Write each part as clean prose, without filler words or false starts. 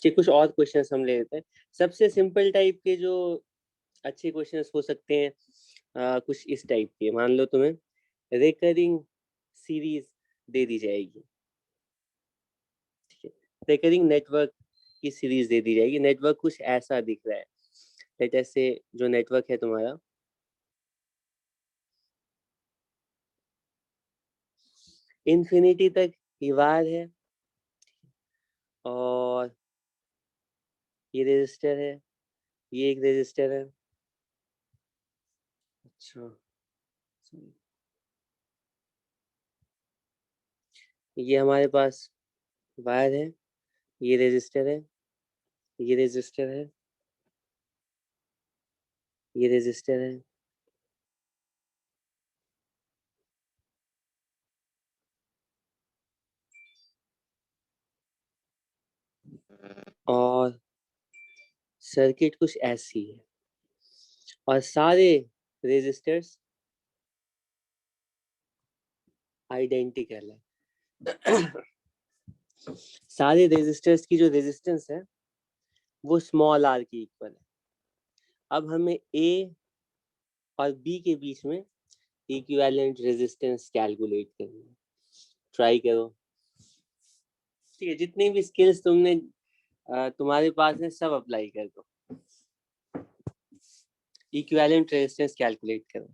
कि कुछ और क्वेश्चंस हम ले लेते हैं। सबसे सिंपल टाइप के जो अच्छे क्वेश्चंस हो सकते हैं कुछ इस टाइप के। मान लो तुम्हें रिकरिंग सीरीज दे दी जाएगी, ठीक है, रिकरिंग नेटवर्क की सीरीज दे दी जाएगी। नेटवर्क कुछ ऐसा दिख रहा है, जैसे जो नेटवर्क है तुम्हारा, इन्फिनिटी तक ये वायर है, और ये रेजिस्टर है, ये एक रेजिस्टर है। अच्छा, ये हमारे पास वायर है, ये रेजिस्टर है, ये रेजिस्टर है, ये रेजिस्टर है, और सर्किट कुछ ऐसी है, और सारे रेजिस्टर्स आइडेंटिकल है। सारे रेजिस्टर्स की जो रेजिस्टेंस है वो स्मॉल आर की इक्वल है। अब हमें ए और बी के बीच में इक्विवेलेंट रेजिस्टेंस कैलकुलेट करनी है। ट्राई करो, ठीक है, जितनी भी स्किल्स तुमने तुम्हारे पास है सब अप्लाई कर दो। इक्विवेलेंट रेजिस्टेंस कैलकुलेट करो।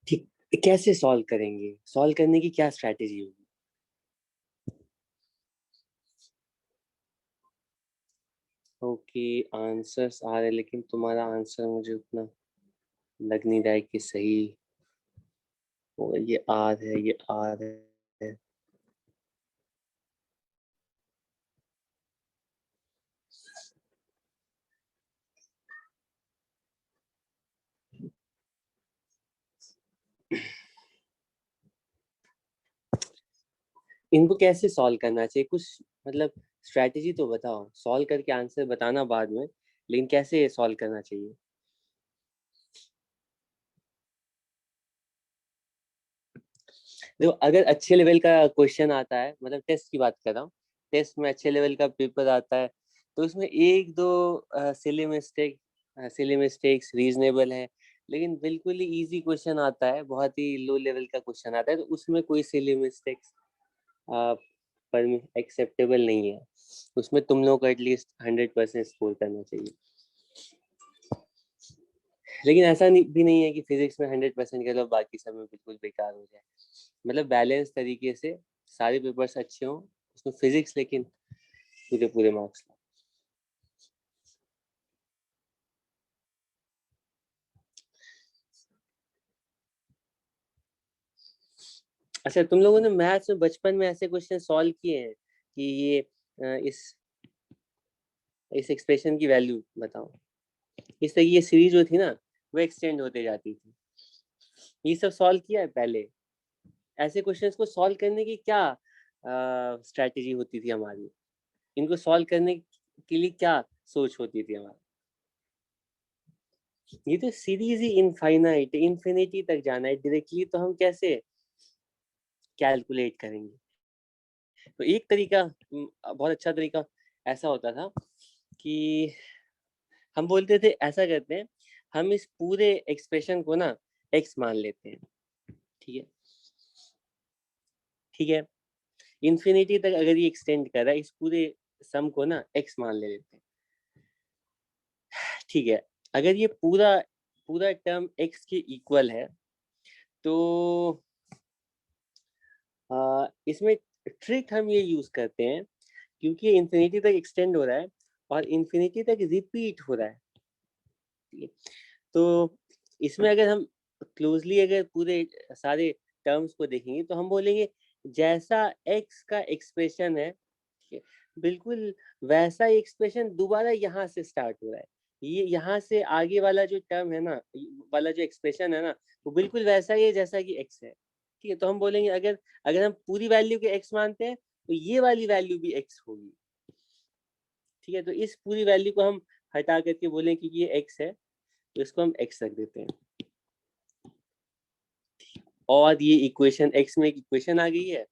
ठीक, कैसे सॉल्व करेंगे? सॉल्व करने की क्या स्ट्रैटेजी होगी? ओके, आंसर्स आ रहे, लेकिन तुम्हारा आंसर मुझे उतना लग नहीं रहा है कि सही होगा। ये आर है, ये आर है। इनको कैसे सॉल्व करना चाहिए? कुछ मतलब स्ट्रैटेजी तो बताओ। सॉल्व करके आंसर बताना बाद में, लेकिन कैसे सॉल्व करना चाहिए? देखो, अगर अच्छे लेवल का क्वेश्चन आता है, मतलब टेस्ट की बात कर रहा हूँ, टेस्ट में अच्छे लेवल का पेपर आता है, तो उसमें एक दो सिली मिस्टेक्स रीजनेबल है। लेकिन बिल्कुल ही इजी क्वेश्चन आता है, बहुत ही लो लेवल का क्वेश्चन आता है, तो उसमें कोई सिली मिस्टेक्स पर एक्सेप्टेबल नहीं है। उसमें तुम लोग को एटलीस्ट 100% स्कोर करना चाहिए। लेकिन ऐसा भी नहीं है कि फिजिक्स में 100% करो बाकी सब में बिल्कुल बेकार हो जाए। मतलब बैलेंस तरीके से सारे पेपर्स अच्छे हों, उसमें फिजिक्स लेकिन पूरे पूरे मार्क्स लो। अच्छा, तुम लोगों ने मैथ्स में बचपन में ऐसे क्वेश्चन सॉल्व किए हैं कि ये इस एक्सप्रेशन की वैल्यू बताओ? इस तरह की ये सीरीज जो थी ना, वो एक्सटेंड होते जाती थी। ये सब सॉल्व किया है पहले? ऐसे क्वेश्चंस को सॉल्व करने की क्या स्ट्रैटेजी होती थी हमारी? इनको सॉल्व करने के लिए क्या सोच होती थी हमारी? ये तो सीरीज ही इनफाइनाइट, इन्फिनिटी तक जाना है डायरेक्टली, तो हम कैसे कैलकुलेट करेंगे? तो एक तरीका, बहुत अच्छा तरीका ऐसा होता था कि हम बोलते थे ऐसा करते हैं, हम इस पूरे एक्सप्रेशन को ना x मान लेते हैं, ठीक है, ठीक है, इन्फिनिटी तक अगर ये एक्सटेंड कर रहा है, इस पूरे सम को ना x मान ले लेते हैं, ठीक है। अगर ये पूरा पूरा टर्म x के इक्वल है तो इसमें ट्रिक हम ये यूज करते हैं, क्योंकि इन्फिनिटी तक एक्सटेंड हो रहा है और इन्फिनिटी तक रिपीट हो रहा है, तो इसमें अगर हम क्लोजली अगर पूरे सारे टर्म्स को देखेंगे तो हम बोलेंगे जैसा x का एक्सप्रेशन है, ठीक है, बिल्कुल वैसा ही एक्सप्रेशन दोबारा यहाँ से स्टार्ट हो रहा है। ये यहाँ से आगे वाला जो टर्म है ना, वाला जो एक्सप्रेशन है ना, वो बिल्कुल वैसा ही है जैसा कि x है, ठीक है। तो हम बोलेंगे अगर अगर हम पूरी वैल्यू के x मानते हैं तो ये वाली वैल्यू भी x होगी, ठीक है। तो इस पूरी वैल्यू को हम हटा करके बोलें कि ये x है, तो इसको हम x रख देते हैं, और ये इक्वेशन x में एक इक्वेशन आ गई है,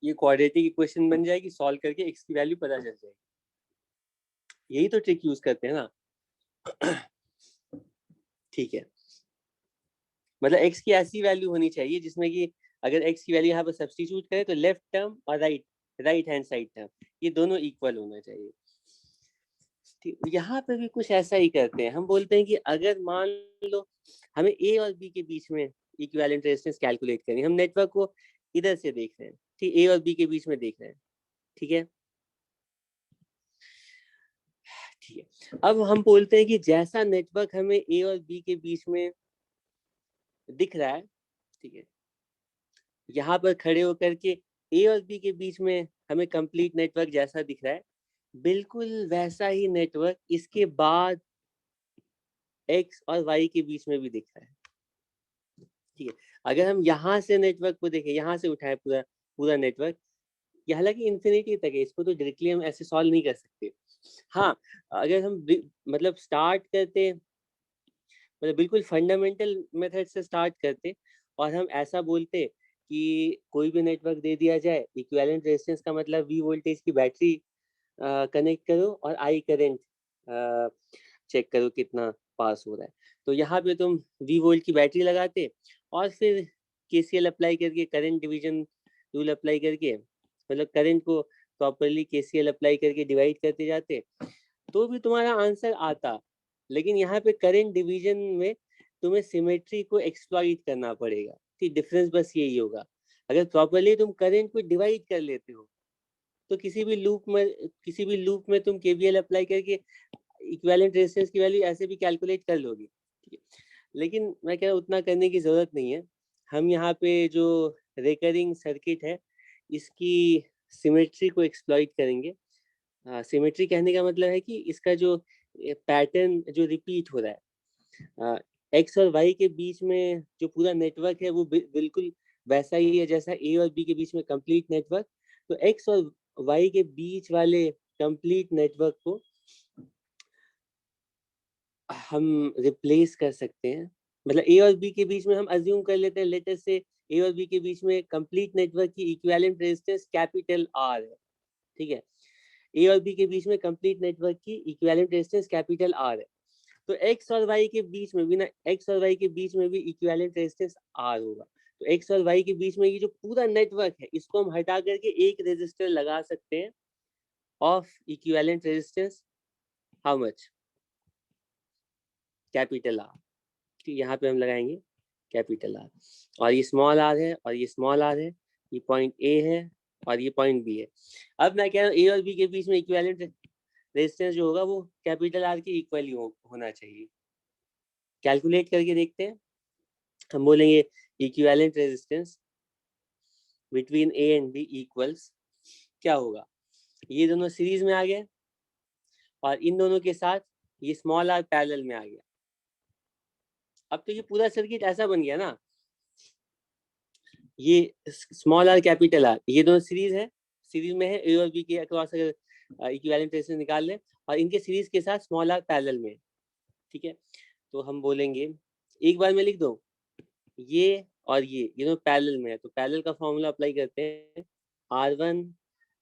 ये क्वाड्रेटिक इक्वेशन बन जाएगी, सॉल्व करके x की वैल्यू पता चल जाएगी। यही तो ट्रिक यूज करते हैं ना, ठीक है। मतलब x की ऐसी वैल्यू होनी चाहिए जिसमें कि अगर x की वैल्यू यहाँ पर सब्स्टिट्यूट करें तो लेफ्ट टर्म और राइट हैंड साइड टर्म ये दोनों इक्वल होना चाहिए। यहाँ पे भी कुछ ऐसा ही करते हैं, हम बोलते हैं कि अगर मान लो हमें a और b के बीच में इक्विवेलेंट रेजिस्टेंस कैलकुलेट करनी है, हम नेटवर्क को इधर से देख रहे हैं, ठीक, a और b के बीच में देख रहे हैं, ठीक है, ठीक है। अब हम बोलते हैं कि जैसा नेटवर्क हमें a और b के बीच में दिख रहा है, ठीक है, यहाँ पर खड़े होकर के a और b के बीच में हमें कंप्लीट नेटवर्क जैसा दिख रहा है, बिल्कुल वैसा ही नेटवर्क इसके बाद x और y के बीच में भी दिख रहा है, ठीक है। अगर हम यहाँ से नेटवर्क को देखें, यहाँ से उठाए पूरा पूरा नेटवर्क, ये हालांकि इन्फिनिटी तक है, इसको तो डायरेक्टली हम ऐसे सॉल्व नहीं कर सकते। हाँ, अगर हम मतलब स्टार्ट करते, मतलब बिल्कुल फंडामेंटल मेथड से स्टार्ट करते और हम ऐसा बोलते कि कोई भी नेटवर्क दे दिया जाए, इक्विवेलेंट रेजिस्टेंस का मतलब v वोल्टेज की बैटरी कनेक्ट करो और आई करंट चेक करो कितना पास हो रहा है। तो यहाँ पे तुम v वोल्ट की बैटरी लगाते और फिर केसीएल अप्लाई करके, करंट डिवीजन रूल अप्लाई करके, मतलब करंट को प्रॉपरली केसीएल अप्लाई करके डिवाइड करते जाते, तो भी तुम्हारा आंसर आता। लेकिन यहाँ पे करंट डिवीजन में तुम्हें सिमेट्री को एक्सप्लॉइट करना पड़ेगा, ठीक, डिफरेंस बस यही होगा। अगर प्रॉपरली तुम करंट को डिवाइड कर लेते हो तो किसी भी लूप में तुम केवीएल अप्लाई करके इक्विवेलेंट रेजिस्टेंस की वैल्यू ऐसे भी कैलकुलेट कर लोगे, ठीक है। लेकिन मैं कह रहा हूँ उतना करने की जरूरत नहीं है। हम यहाँ पे जो रिकरिंग सर्किट है इसकी सिमेट्री को एक्सप्लॉइट करेंगे। सिमेट्री कहने का मतलब है कि इसका जो पैटर्न जो रिपीट हो रहा है, एक्स और वाई के बीच में जो पूरा नेटवर्क है वो बिल्कुल वैसा ही है जैसा ए और बी के बीच में कंप्लीट नेटवर्क। तो एक्स और वाई के बीच वाले कंप्लीट नेटवर्क को हम रिप्लेस कर सकते हैं, मतलब ए और बी के बीच में हम अज्यूम कर लेते हैं, लेटर से ए और बी के बीच में कंप्लीट नेटवर्क की इक्विवेलेंट रेजिस्टेंस कैपिटल आर है, ठीक है। ए और बी के बीच में कंप्लीट नेटवर्क की इक्विवेलेंट रेजिस्टेंस कैपिटल आर है, तो एक्स और वाई के बीच में भी ना, एक्स और वाई के बीच में भी इक्विवेलेंट रेजिस्टेंस आर होगा। तो एक्स और वाई के बीच में ये जो पूरा नेटवर्क है इसको हम हटा करके एक रेजिस्टर लगा सकते हैं of equivalent resistance, how much, capital R, ठीक, यहाँ पे हम लगाएंगे कैपिटल आर, और ये स्मॉल आर है और ये स्मॉल आर है, ये पॉइंट ए है और ये पॉइंट बी है। अब मैं कह रहा हूँ ए और बी के बीच में इक्विवेलेंट रेजिस्टेंस जो होगा वो कैपिटल आर के इक्वल ही होना चाहिए। कैलकुलेट करके देखते हैं, हम बोलेंगे equivalent resistance between A and B equals, क्या होगा, ये दोनों सीरीज में आ गए और इन दोनों के साथ ये स्मॉल आर पैरेलल में आ गया। अब तो ये पूरा सर्किट ऐसा बन गया ना, ये स्मॉल आर कैपिटल आर ये दोनों सीरीज है, सीरीज में है, ए और बी के अक्रॉस अगर इक्विवेलेंट रेजिस्टेंस निकाल लें और इनके सीरीज के साथ स्मॉल आर पैरेलल में, ठीक है। तो हम बोलेंगे, एक बार मैं लिख दूं, ये और ये दोनों पैरेलल में है, तो पैरेलल का फॉर्मूला अप्लाई करते हैं, R1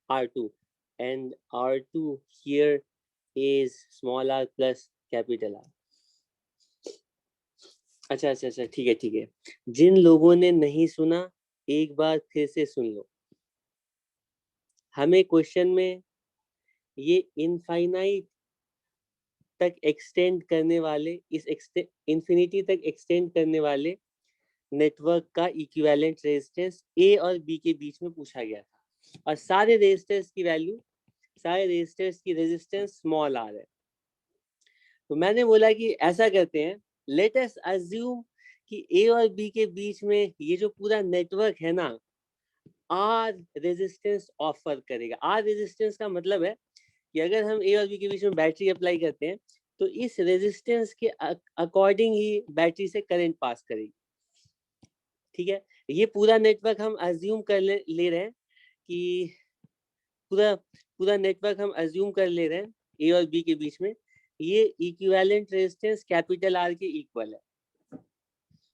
R2 and R2 here is small r plus capital R. अच्छा, ठीक है। जिन लोगों ने नहीं सुना एक बार फिर से सुन लो। हमें क्वेश्चन में ये इनफाइनाइट तक एक्सटेंड करने वाले, इस इंफिनिटी तक एक्सटेंड करने वाले नेटवर्क का इक्विवेलेंट रेजिस्टेंस ए और बी के बीच में पूछा गया था, और सारे रेजिस्टेंस की वैल्यू, सारे रेजिस्टेंस की रेजिस्टेंस स्मॉल आर है। तो मैंने बोला कि ऐसा करते हैं, लेट अस अज्यूम कि ए और बी के बीच में ये जो पूरा नेटवर्क है ना, आर रेजिस्टेंस ऑफर करेगा। आर रेजिस्टेंस का मतलब है कि अगर हम ए और बी के बीच में बैटरी अप्लाई करते हैं तो इस रेजिस्टेंस के अकॉर्डिंग ही बैटरी से करंट पास करेगी। ठीक है, ये पूरा नेटवर्क हम अज्यूम कर ले रहे हैं कि पूरा नेटवर्क हम अज्यूम कर ले रहे हैं ए और बी के बीच में ये इक्विवेलेंट रेजिस्टेंस कैपिटल आर के इक्वल है।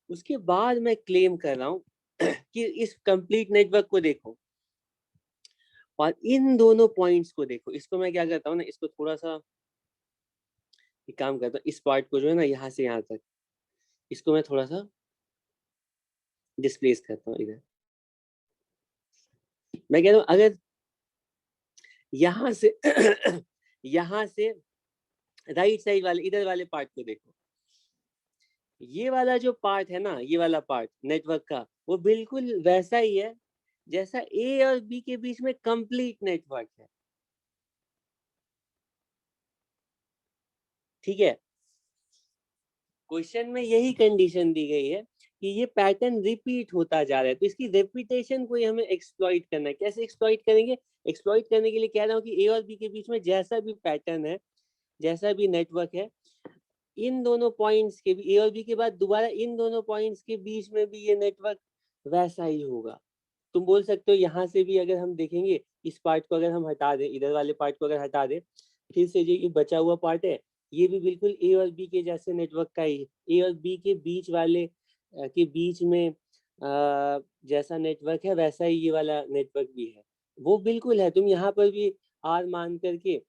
उसके बाद मैं क्लेम कर रहा हूँ कि इस कंप्लीट नेटवर्क को देखो और इन दोनों पॉइंट्स को देखो। इसको मैं क्या करता हूँ ना, इसको थोड़ा सा एक काम करता हूँ, इस पार्ट को जो है ना यहाँ से यहाँ तक, इसको मैं थोड़ा सा डिस्प्लेस करता हूँ इधर। मैं कह रहा हूँ अगर यहाँ से यहाँ से राइट साइड वाले इधर वाले पार्ट को देखो, ये वाला जो पार्ट है ना, ये वाला पार्ट नेटवर्क का, वो बिल्कुल वैसा ही है जैसा ए और बी के बीच में कंप्लीट नेटवर्क है। ठीक है, क्वेश्चन में यही कंडीशन दी गई है कि ये पैटर्न रिपीट होता जा रहा है, तो इसकी रेपिटेशन को ही हमें एक्सप्लॉइट करना है। कैसे एक्सप्लॉइट करेंगे? एक्सप्लॉइट करने के लिए कह रहा हूँ कि ए और बी के बीच में जैसा भी पैटर्न है, जैसा भी नेटवर्क है, इन दोनों पॉइंट्स के भी, ए और बी के बाद दोबारा इन दोनों पॉइंट्स के बीच में भी ये नेटवर्क वैसा ही होगा। तुम बोल सकते हो यहाँ से भी अगर हम देखेंगे, इस पार्ट को अगर हम हटा दें, इधर वाले पार्ट को अगर हटा दें, फिर से जो ये बचा हुआ पार्ट है, ये भी बिल्कुल ए और बी के जैसे नेटवर्क का ही, ए और बी के बीच वाले के बीच में जैसा नेटवर्क है वैसा ही ये वाला नेटवर्क भी है, वो बिल्कुल है। तुम यहाँ पर भी आर मान करके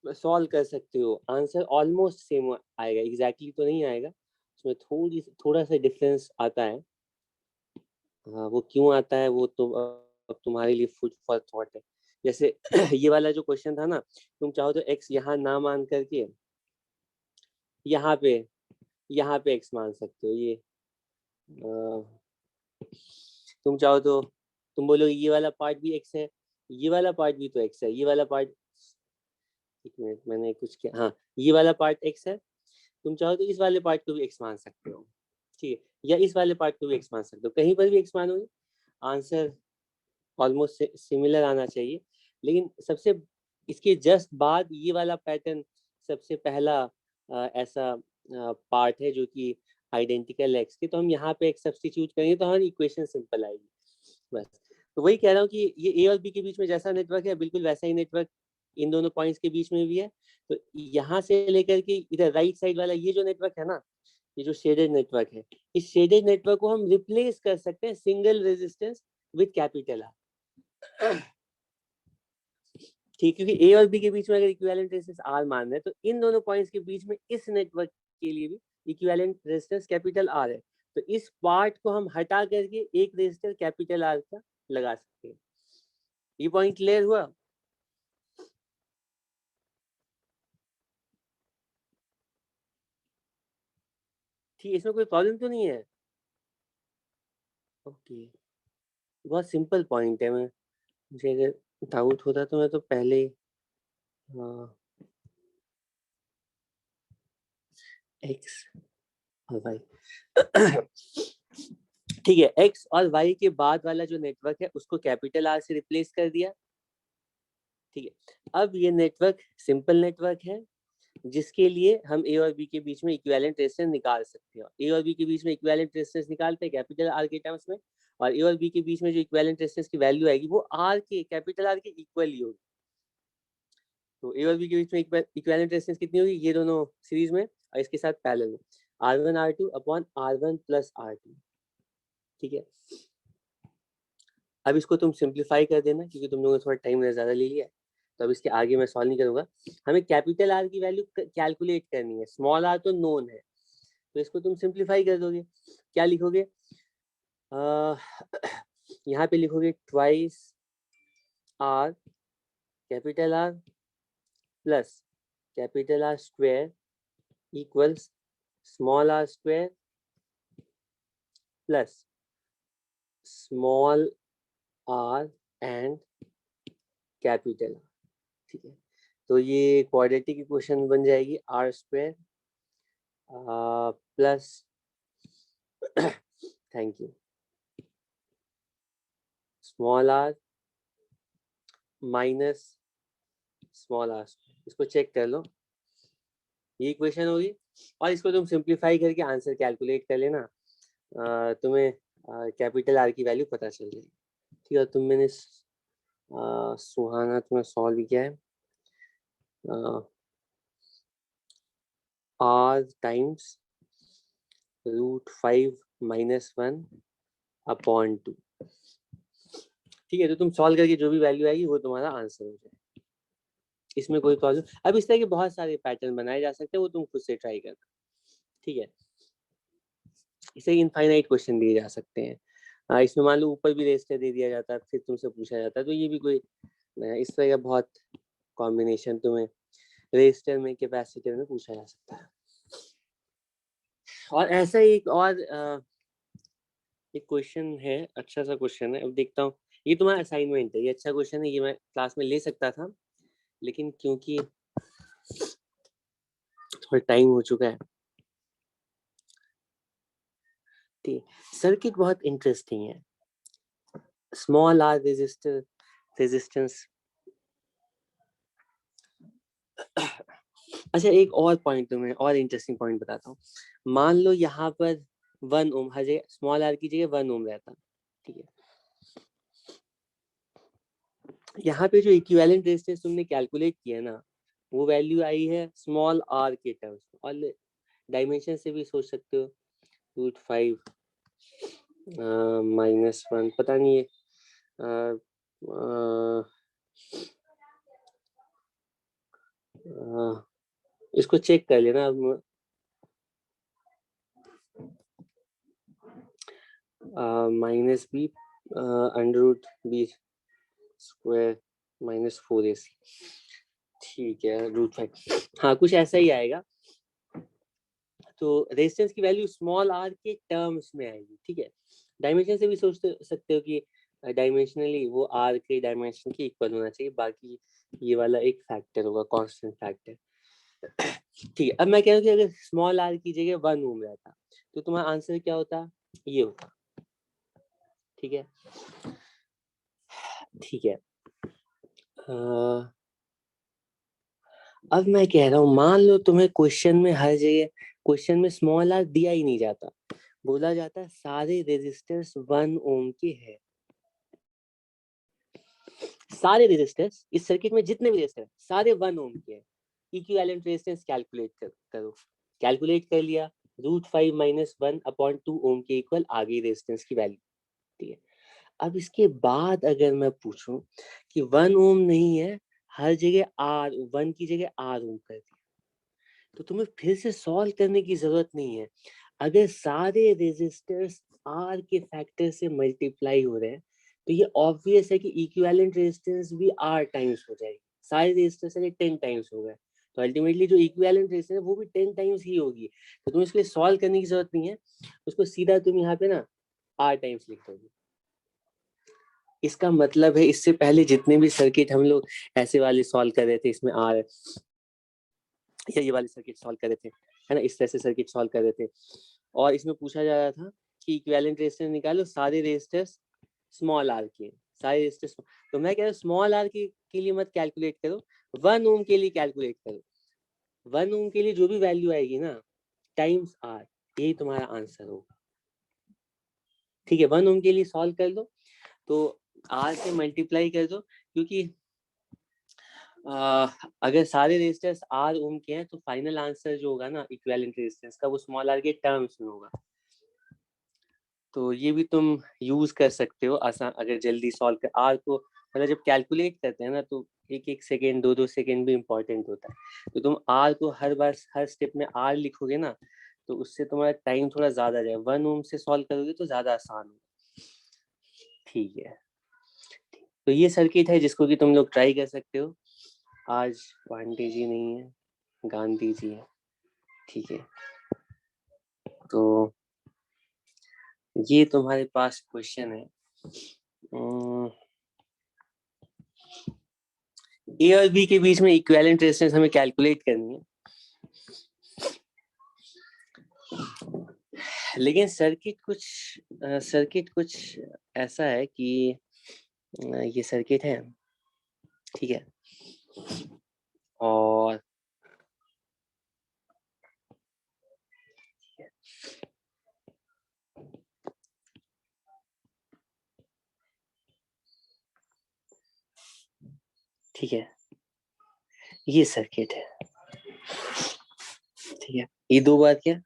सॉल्व कर सकते हो, आंसर ऑलमोस्ट सेम आएगा, एग्जैक्टली तो नहीं आएगा, उसमें थोड़ा सा डिफरेंस आता है। वो क्यों आता है वो तो अब तुम्हारे लिए फूड फॉर थॉट है। जैसे ये वाला जो क्वेश्चन था ना, तुम चाहो तो x यहाँ ना मान करके यहाँ पे x मान सकते हो। ये तुम चाहो तो तुम बोलो ये वाला पार्ट भी x है, ये वाला पार्ट भी तो x है, ये वाला पार्ट, एक मिनट मैंने कुछ किया, हाँ ये वाला पार्ट x है, तुम चाहो तो इस वाले पार्ट को भी x मान सकते हो। ठीक है, या इस वाले पार्ट को भी x मान सकते हो, कहीं पर भी x मानोगे आंसर ऑलमोस्ट सिमिलर आना चाहिए। लेकिन सबसे इसके जस्ट बाद ये वाला पैटर्न सबसे पहला ऐसा पार्ट है जो कि आइडेंटिकल एक्स के, तो हम यहाँ पे एक सब्स्टिट्यूट करेंगे तो हमारी इक्वेशन सिंपल आएगी बस। तो वही कह रहा हूँ कि ये ए और बी के बीच में जैसा नेटवर्क है बिल्कुल वैसा ही नेटवर्क इन दोनों पॉइंट्स के बीच में भी है। तो यहाँ से लेकर के इधर राइट साइड वाला ये जो नेटवर्क है ना, ये जो शेडेड नेटवर्क है, इस शेडेड नेटवर्क को हम रिप्लेस कर सकते हैं single resistance with capital R. ठीक, क्योंकि ए और बी के बीच में अगर इक्विवेलेंट रेजिस्टेंस आर मान रहे हैं तो इन दोनों पॉइंट्स के बीच में इस नेटवर्क के लिए भी इक्विवेलेंट रेजिस्टेंस कैपिटल आर है। तो इस पार्ट को हम हटा करके एक रेजिस्टर कैपिटल आर का लगा सकते हैं। ये पॉइंट क्लियर हुआ? ठीक, इसमें कोई प्रॉब्लम तो नहीं है? ओके, बहुत सिंपल पॉइंट है। मैं मुझे अगर डाउट होता तो मैं तो पहले एक्स और वाई ठीक है, एक्स और वाई के बाद वाला जो नेटवर्क है उसको कैपिटल आर से रिप्लेस कर दिया। ठीक है, अब ये नेटवर्क सिंपल नेटवर्क है जिसके लिए हम ए और बी के बीच में इक्विवेलेंट रेजिस्टेंस निकाल सकते हैं। ए और बी के बीच में इक्विवेलेंट रेजिस्टेंस निकालते हैं कैपिटल आर के टर्म्स में, और ए और बी के बीच में जो इक्विवेलेंट रेजिस्टेंस की वैल्यू आएगी वो आर के कैपिटल आर के इक्वल ही होगी। तो ए और बी के बीच में इक्विवेलेंट रेजिस्टेंस कितनी होगी, ये दोनों सीरीज में और इसके साथ पैरेलल में R1 R2 upon R1 plus R2, ठीक है। अब इसको तुम सिंप्लीफाई कर देना क्योंकि तुम लोगों ने थोड़ा टाइम ज्यादा ले लिया है, तो अब इसके आगे मैं सॉल्व नहीं करूंगा। हमें कैपिटल आर की वैल्यू कैलकुलेट करनी है, स्मॉल आर तो नोन है, तो इसको तुम सिंप्लीफाई कर दोगे। क्या लिखोगे, यहाँ पे लिखोगे twice R capital R plus capital R square equals small r square plus small r and capital, ठीक है। तो ये क्वाड्रेटिक इक्वेशन बन जाएगी R square plus thank you small r minus small r. इसको चेक कर लो, ये इक्वेशन होगी और इसको तुम सिंप्लीफाई करके आंसर कैलकुलेट कर लेना, तुम्हें कैपिटल आर की वैल्यू पता चल जाएगी, ठीक है। तुम मैंने सुहाना तुम्हें सॉल्व किया है आर टाइम्स √5 - 1 अपॉन 2, ठीक है। तो तुम सॉल्व करके जो भी वैल्यू आएगी वो तुम्हारा आंसर हो जाएगा, इसमें कोई प्रॉब्लम। अब इस तरह के बहुत सारे पैटर्न बनाए जा सकते हैं, वो तुम खुद से ट्राई करना, ठीक है। इसे इनफाइनाइट क्वेश्चन दिए जा सकते हैं, इसमें मान लो ऊपर भी रेजिस्टर दे दिया जाता है, फिर तुमसे पूछा जाता है, तो ये भी कोई इस तरह का बहुत कॉम्बिनेशन तुम्हें रेजिस्टर में कैपेसिटर में पूछा जा सकता है। और ऐसा ही एक क्वेश्चन है, अच्छा सा क्वेश्चन है, अब देखता हूँ। ये तुम्हारा असाइनमेंट है, ये अच्छा क्वेश्चन है, ये मैं क्लास में ले सकता था लेकिन क्योंकि थोड़ा टाइम हो चुका है, ठीक। सर्किट बहुत इंटरेस्टिंग है, स्मॉल आर रेजिस्टेंस। अच्छा एक और पॉइंट तुम्हें और इंटरेस्टिंग पॉइंट बताता हूँ। मान लो यहाँ पर 1 ओम, हर जगह स्मॉल आर की जगह 1 ओम रहता, ठीक है। यहाँ पे जो इक्विवेलेंट रेजिस्टेंस तुमने कैलकुलेट किया ना, वो वैल्यू आई है स्मॉल आर के टर्म्स में, और डायमेंशन से भी सोच सकते हो √5 -1, पता नहीं है इसको चेक कर लेना। -b √b स्क्वायर -4ac, ठीक है, √5, हाँ कुछ ऐसा ही आएगा। तो रेजिस्टेंस की वैल्यू स्मॉल आर के टर्म्स में आएगी, ठीक है। डायमेंशन से भी सोच सकते हो कि डायमेंशनली वो आर के डायमेंशन के इक्वल होना चाहिए, बाकी ये वाला एक फैक्टर होगा, कांस्टेंट फैक्टर, ठीक है। अब मैं कह रहा हूँ कि अगर स्मॉल आर की जगह 1 ओम रहता तो तुम्हारा आंसर क्या होता, ये होता, ठीक है, ठीक है। अब मैं कह रहा हूँ, मान लो तुम्हें क्वेश्चन में हर जगह क्वेश्चन में स्मॉल आर दिया ही नहीं जाता, बोला जाता है सारे रेजिस्टर्स 1 ओम के हैं। सारे रेजिस्टर्स इस सर्किट में जितने भी रेजिस्टर सारे 1 ओम के हैं, इक्विवेलेंट रेजिस्टेंस कैलकुलेट करो, कैलकुलेट कर लिया, √5 - 1 अपॉन 2 ओम के इक्वल आ गई रेजिस्टेंस की वैल्यू, ठीक है। अब इसके बाद अगर मैं पूछूं कि 1 ओम नहीं है, हर जगह आर 1 की जगह आर ओम कर दिया, तो तुम्हें फिर से सॉल्व करने की जरूरत नहीं है। अगर सारे रेजिस्टर्स आर के फैक्टर से मल्टीप्लाई हो रहे हैं तो ये ऑब्वियस है कि इक्विवेलेंट रेजिस्टेंस भी आर टाइम्स हो जाएगी। सारे रेजिस्टर्स अगर 10 टाइम्स हो गए तो अल्टीमेटली जो इक्विवेलेंट रेजिस्टेंस है वो भी 10 टाइम्स ही होगी, तो तुम्हें इसके लिए सॉल्व करने की जरूरत नहीं है, उसको सीधा तुम यहाँ पे ना आर टाइम्स लिख दोगे। इसका मतलब है इससे पहले जितने भी सर्किट हम लोग ऐसे वाले सॉल्व कर रहे थे, इसमें आर या ये वाले सर्किट सॉल्व कर रहे थे, है ना, इस तरह से सर्किट सॉल्व कर रहे थे, और इसमें पूछा जा रहा था कि इक्विवेलेंट रेजिस्टेंस निकालो, सारे रेजिस्टर्स स्मॉल आर के, सारे रेजिस्टर्स, तो मैं कह रहा हूँ स्मॉल आर के लिए मत कैलकुलेट करो, 1 ओम के लिए कैलकुलेट करो। 1 ओम के लिए जो भी वैल्यू आएगी ना टाइम्स आर, यही तुम्हारा आंसर होगा, ठीक है। 1 ओम के लिए सॉल्व कर दो तो आर से मल्टीप्लाई कर दो, क्योंकि अगर सारे रेजिस्टेंस आर ओम के हैं तो फाइनल आंसर जो होगा ना इक्विवेलेंट रेजिस्टेंस का वो स्मॉल आर के टर्म्स में होगा। तो ये भी तुम यूज कर सकते हो आसान, अगर जल्दी सॉल्व कर आर को, मतलब जब कैलकुलेट करते हैं ना तो एक एक सेकेंड 2-2 सेकेंड भी इम्पोर्टेंट होता है। तो तुम आर को हर बार हर स्टेप में आर लिखोगे ना तो उससे तुम्हारा टाइम थोड़ा ज्यादा जाएगा। 1 ओम से सॉल्व करोगे तो ज्यादा आसान होगा। ठीक है, तो ये सर्किट है जिसको कि तुम लोग ट्राई कर सकते हो। आज पांडे जी नहीं है, गांधी जी है। ठीक है, तो ये तुम्हारे पास क्वेश्चन है। ए और बी के बीच में इक्विवेलेंट रेजिस्टेंस हमें कैलकुलेट करनी है, लेकिन सर्किट कुछ ऐसा है कि ये सर्किट है, ठीक है, और ठीक है, ये सर्किट है, ठीक है, ये दो बार क्या,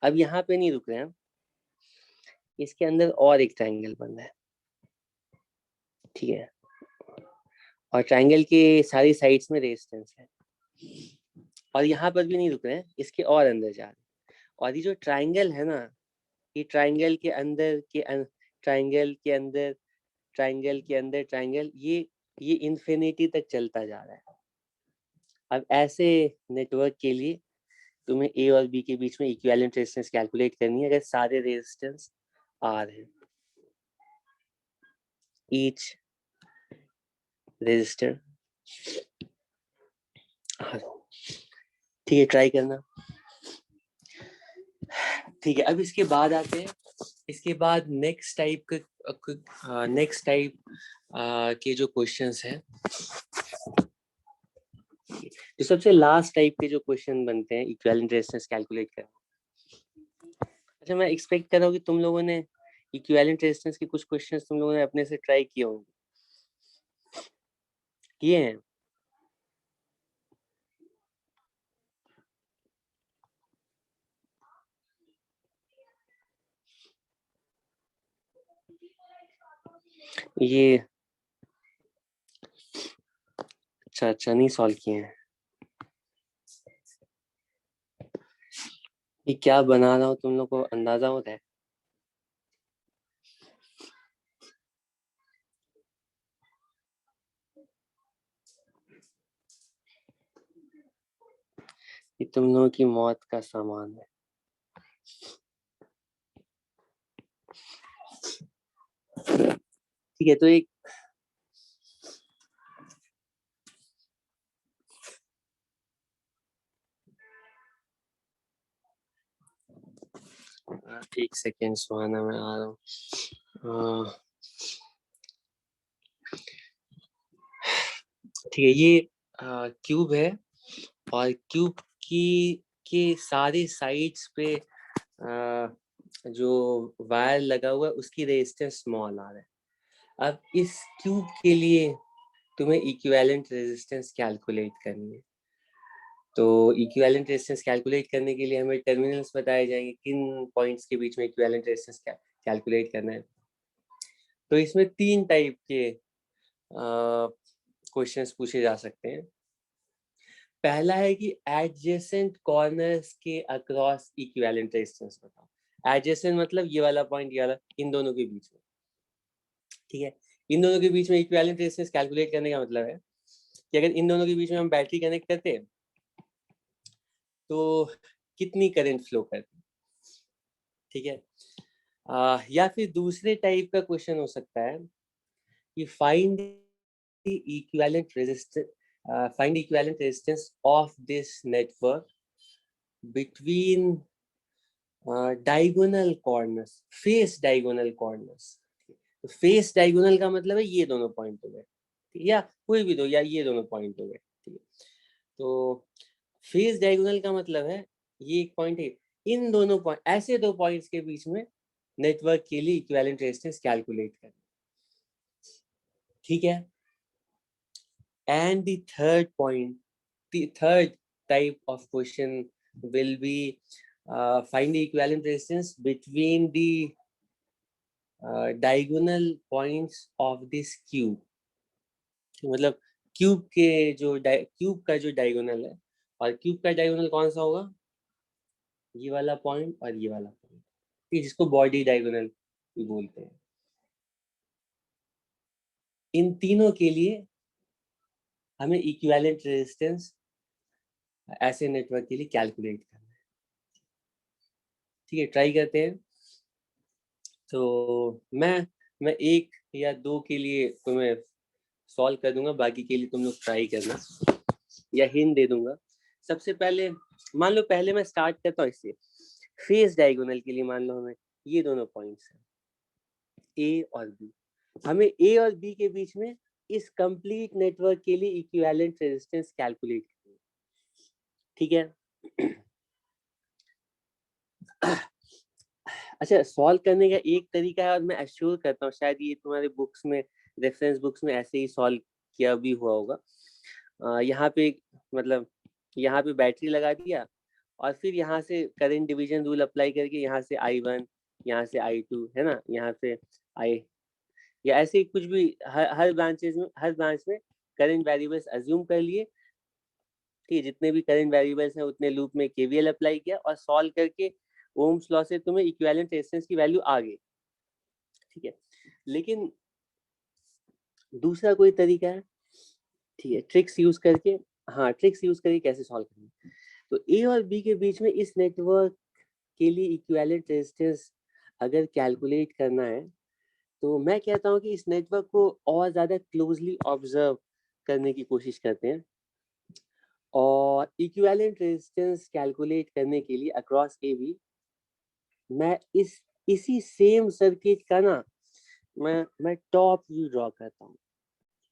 अब यहाँ पे नहीं रुक रहे हैं, इसके अंदर और एक ट्रायंगल बन रहा है, ठीक है, और ट्रायंगल के सारी साइड्स में रेजिस्टेंस है, और यहाँ पर भी नहीं रुक रहे हैं, इसके और अंदर जा रहे हैं, और ये जो ट्रायंगल है ना, ये ट्रायंगल के अंदर ट्रायंगल के अंदर ट्रायंगल के अंदर ट्रायंगल, ये इन्फिनिटी तक चलता जा रहा है। अब ऐसे नेटवर्क के लिए तुम्हें ए और बी के बीच में इक्विवेलेंट रेजिस्टेंस कैलकुलेट करनी है अगर सारे रेजिस्टेंस आर है। ईच रेजिस्टर आर, ठीक है, ट्राई करना। ठीक है, अब इसके बाद आते हैं, इसके बाद नेक्स्ट टाइप के जो क्वेश्चंस हैं, जो सबसे लास्ट टाइप के जो क्वेश्चन बनते हैं इक्विवेलेंट रेजिस्टेंस कैलकुलेट करना। अच्छा, मैं एक्सपेक्ट कर रहा हूँ कि तुम लोगों ने इक्विवेलेंट रेजिस्टेंस के कुछ क्वेश्चंस तुम लोगों ने अपने से ट्राई किए होंगे, किए हैं? ये अच्छा नहीं सॉल्व किए हैं। ये क्या बना रहा हूँ तुम लोग को अंदाजा होता है? ये तुम लोगों की मौत का सामान है। ठीक है, तो एक सेकेंड सुहाना, मैं आ रहा हूँ। ठीक है, ये क्यूब है और क्यूब के सारे साइड्स पे जो वायर लगा हुआ है उसकी रेजिस्टेंस स्मॉल आ रहा है। अब इस क्यूब के लिए तुम्हें इक्विवेलेंट रेजिस्टेंस कैलकुलेट करनी है। तो इक्विवेलेंट रेजिस्टेंस कैलकुलेट करने के लिए हमें टर्मिनल्स बताए जाएंगे, किन पॉइंट्स के बीच में इक्विवेलेंट रेजिस्टेंस कैलकुलेट करना है। तो इसमें 3 टाइप के क्वेश्चंस पूछे जा सकते हैं। पहला है कि एडजेसेंट कॉर्नर्स के अक्रॉस इक्विवेलेंट रेजिस्टेंस बताओ। एडजेसेंट मतलब ये वाला पॉइंट, ये वाला, इन दोनों के बीच में, ठीक है, इन दोनों के बीच में इक्विवेलेंट रेजिस्टेंस कैलकुलेट करने का मतलब है कि अगर इन दोनों के बीच में हम बैटरी कनेक्ट करते हैं तो कितनी करंट फ्लो करती है, ठीक है। या फिर दूसरे टाइप का क्वेश्चन हो सकता है कि find the equivalent resistance of this network between diagonal corners, face diagonal corners. तो फेस डायगोनल का मतलब है ये दोनों पॉइंट हो गए, या कोई भी दो, या ये दोनों पॉइंट हो गए, ठीक है। तो फेस डायगोनल का मतलब है ये एक पॉइंट है, इन दोनों पॉइंट, ऐसे दो पॉइंट्स के बीच में नेटवर्क के लिए इक्विवेलेंट रेजिस्टेंस कैलकुलेट करना, ठीक है। And the third point, the third type of question will be find the equivalent resistance between the diagonal points of this cube. मतलब क्यूब के जो क्यूब का जो डायगोनल है, और क्यूब का डायगोनल कौन सा होगा, ये वाला पॉइंट और ये वाला पॉइंट, जिसको बॉडी डायगोनल बोलते हैं। इन तीनों के लिए हमें इक्विवेलेंट रेजिस्टेंस ऐसे नेटवर्क के लिए कैलकुलेट करना है। ठीक है, ट्राई करते हैं। तो मैं एक या दो के लिए तुम्हें सॉल्व कर दूंगा, बाकी के लिए तुम लोग ट्राई करना, या हिंट दे दूंगा। सबसे पहले मान लो, पहले मैं स्टार्ट करता हूँ इससे। फेस डायगोनल के लिए मान लो हमें ये दोनों पॉइंट्स हैं, ए और बी। हमें ए और बी के बीच में इस कंप्लीट नेटवर्क के लिए इक्विवेलेंट रेजिस्टेंस कैलकुलेट करनी है। ठीक है। अच्छा, सॉल्व करने का एक तरीका है, और मैं एश्योर करता हूँ शायद ये तुम्हारे बुक्स में, रेफरेंस बुक्स में ऐसे ही सॉल्व किया भी हुआ होगा। यहाँ पे मतलब यहाँ पे बैटरी लगा दिया, और फिर यहाँ से करंट डिवीजन रूल अप्लाई करके यहाँ से I1, यहाँ से I2, है ना, यहाँ से I, या ऐसे ही कुछ भी हर ब्रांच में करंट वेरिएबल्स अज्यूम कर लिए। ठीक है, जितने भी करंट वेरिएबल्स हैं उतने लूप में केवीएल अप्लाई किया, और सॉल्व करके ओम्स लॉ से तुम्हें इक्विवेलेंट रेजिस्टेंस की वैल्यू आ गई। ठीक है, लेकिन दूसरा कोई तरीका है, ठीक है, ट्रिक्स यूज करके। हाँ, ट्रिक्स यूज करके कैसे सॉल्व करना। तो ए और बी के बीच में इस नेटवर्क के लिए इक्विवेलेंट रेजिस्टेंस अगर कैलकुलेट करना है, तो मैं कहता हूँ कि इस नेटवर्क को और ज्यादा क्लोजली ऑब्जर्व करने की कोशिश करते हैं, और इक्विवेलेंट रेजिस्टेंस कैलकुलेट करने के लिए अक्रॉस ए बी मैं इसी सेम सर्किट का ना मैं टॉप व्यू ड्रॉ करता हूँ।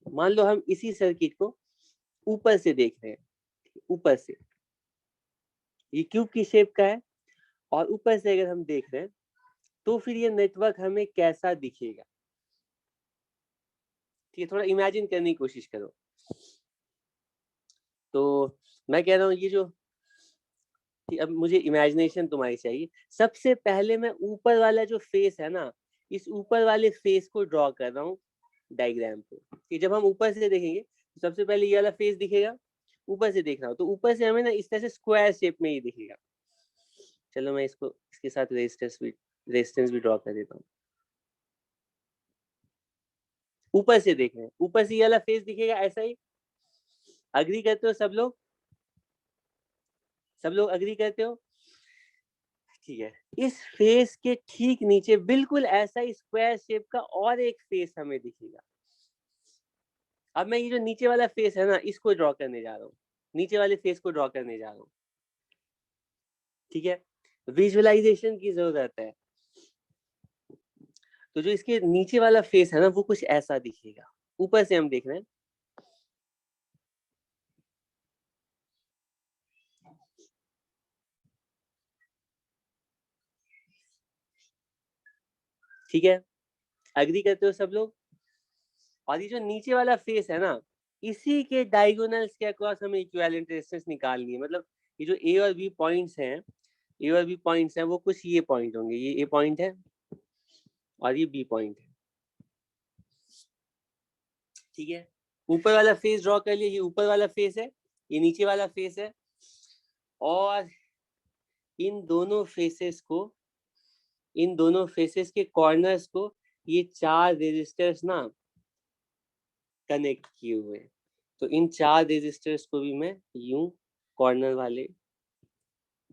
मान लो हम इसी सर्किट को ऊपर से देख रहे हैं, ऊपर से, ये क्यूब की शेप का है, और ऊपर से अगर हम देख रहे हैं तो फिर ये नेटवर्क हमें कैसा दिखेगा। ठीक है, थोड़ा इमेजिन करने की कोशिश करो। तो मैं कह रहा हूँ ये जो, अब मुझे इमेजिनेशन तुम्हारी चाहिए। सबसे पहले मैं ऊपर वाला जो फेस है ना, इस ऊपर वाले फेस को ड्रॉ कर रहा हूँ डायग्राम पे, कि जब हम ऊपर से देखेंगे तो सबसे पहले ये वाला फेस दिखेगा। ऊपर से देख रहा हूँ तो ऊपर से हमें ना इस तरह से स्क्वायर शेप में ही दिखेगा। चलो मैं इसको इसके साथ रेजिस्टेंस भी ड्रॉ कर देता हूँ। ऊपर से देख रहे हैं, ऊपर से ये वाला फेस दिखेगा ऐसा ही। अग्री करते हो सब लोग? सब लोग अग्री करते हो? ठीक है, इस फेस के ठीक नीचे बिल्कुल ऐसा ही स्क्वायर शेप का और एक फेस हमें दिखेगा। अब मैं ये जो नीचे वाला फेस है ना, इसको ड्रॉ करने जा रहा हूँ, नीचे वाले फेस को ड्रॉ करने जा रहा हूँ। ठीक है, विजुअलाइजेशन की जरूरत है। तो जो इसके नीचे वाला फेस है ना, वो कुछ ऐसा दिखेगा, ऊपर से हम देख रहे हैं। ठीक है, अग्री करते हो सब लोग? और ये जो नीचे वाला फेस है ना, इसी के डायगोनल्स के अक्रॉस हमें इक्विवेलेंट रेजिस्टेंस निकालनी है। मतलब ये जो ए और बी पॉइंट्स हैं, ए और बी पॉइंट्स हैं, वो कुछ ये पॉइंट होंगे, ये ए पॉइंट है और ये बी पॉइंट है। ठीक है, ऊपर वाला फेस ड्रॉ कर लिया, ये ऊपर वाला फेस है, ये नीचे वाला फेस है, और इन दोनों फेसेस के कॉर्नर्स को ये 4 रेजिस्टर्स ना कनेक्ट किए हुए हैं। तो इन 4 रेजिस्टर्स को भी मैं यूं कॉर्नर वाले,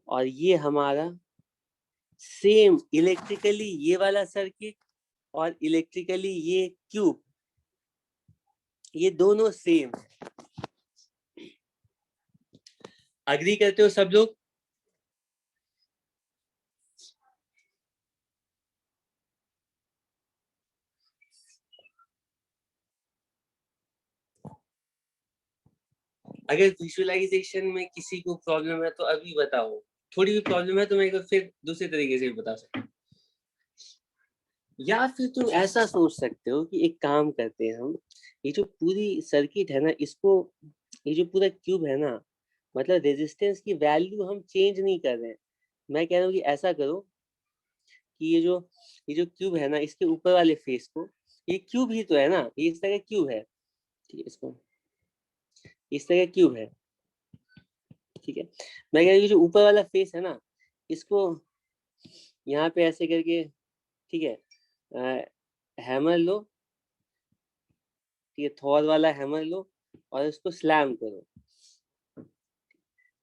और ये हमारा सेम इलेक्ट्रिकली ये वाला सर्किट और इलेक्ट्रिकली ये क्यूब, ये दोनों सेम। अग्री करते हो सब लोग? अगर विजुअलाइजेशन में किसी को प्रॉब्लम है तो अभी बताओ, थोड़ी भी प्रॉब्लम है तो मैं फिर दूसरे तरीके से भी बता सकता हूँ। या फिर तुम ऐसा सोच सकते हो कि एक काम करते हैं हम, ये जो पूरी सर्किट है ना, इसको, ये जो पूरा क्यूब है ना, मतलब रेजिस्टेंस की वैल्यू हम चेंज नहीं कर रहे हैं। मैं कह रहा हूँ कि ऐसा करो कि ये जो क्यूब है ना, इसके ऊपर वाले फेस को, ये क्यूब ही तो है ना, ये इस तरह का क्यूब है, ठीक है, इसको इस तरह का क्यूब है, ठीक है। मैं कह रहा हूँ ये जो ऊपर वाला फेस है ना, इसको यहाँ पे ऐसे करके, ठीक है, हैमर लो, ये थॉर वाला हैमर लो और इसको स्लैम करो।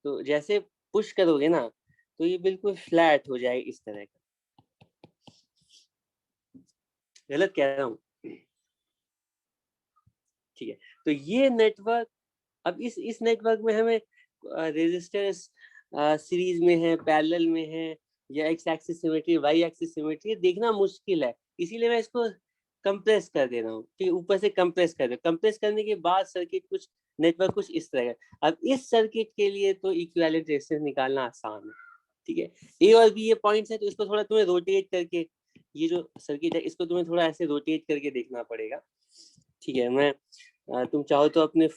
तो जैसे पुश करोगे ना, तो ये बिल्कुल फ्लैट हो जाए इस तरह का। गलत कह रहा हूँ? ठीक है। तो ये नेटवर्क, अब इस नेटवर्क में हमें रेजिस्टेंस सीरीज में है, पैरेलल में है, या X axis symmetry, Y axis symmetry, देखना मुश्किल है, इसीलिए मैं इसको कंप्रेस कर दे रहा हूँ, ठीक है, ऊपर से कंप्रेस कर दे। कंप्रेस करने के बाद सर्किट कुछ, नेटवर्क कुछ इस तरह का। अब इस सर्किट के लिए तो इक्विवेलेंट रेजिस्टेंस निकालना आसान है, ठीक है। ए और बी ये पॉइंट्स है, तो इसको थोड़ा तुम्हें रोटेट करके, ये जो सर्किट है इसको तुम्हें थोड़ा ऐसे रोटेट करके देखना पड़ेगा, ठीक है। मैं तुम चाहो तो अपने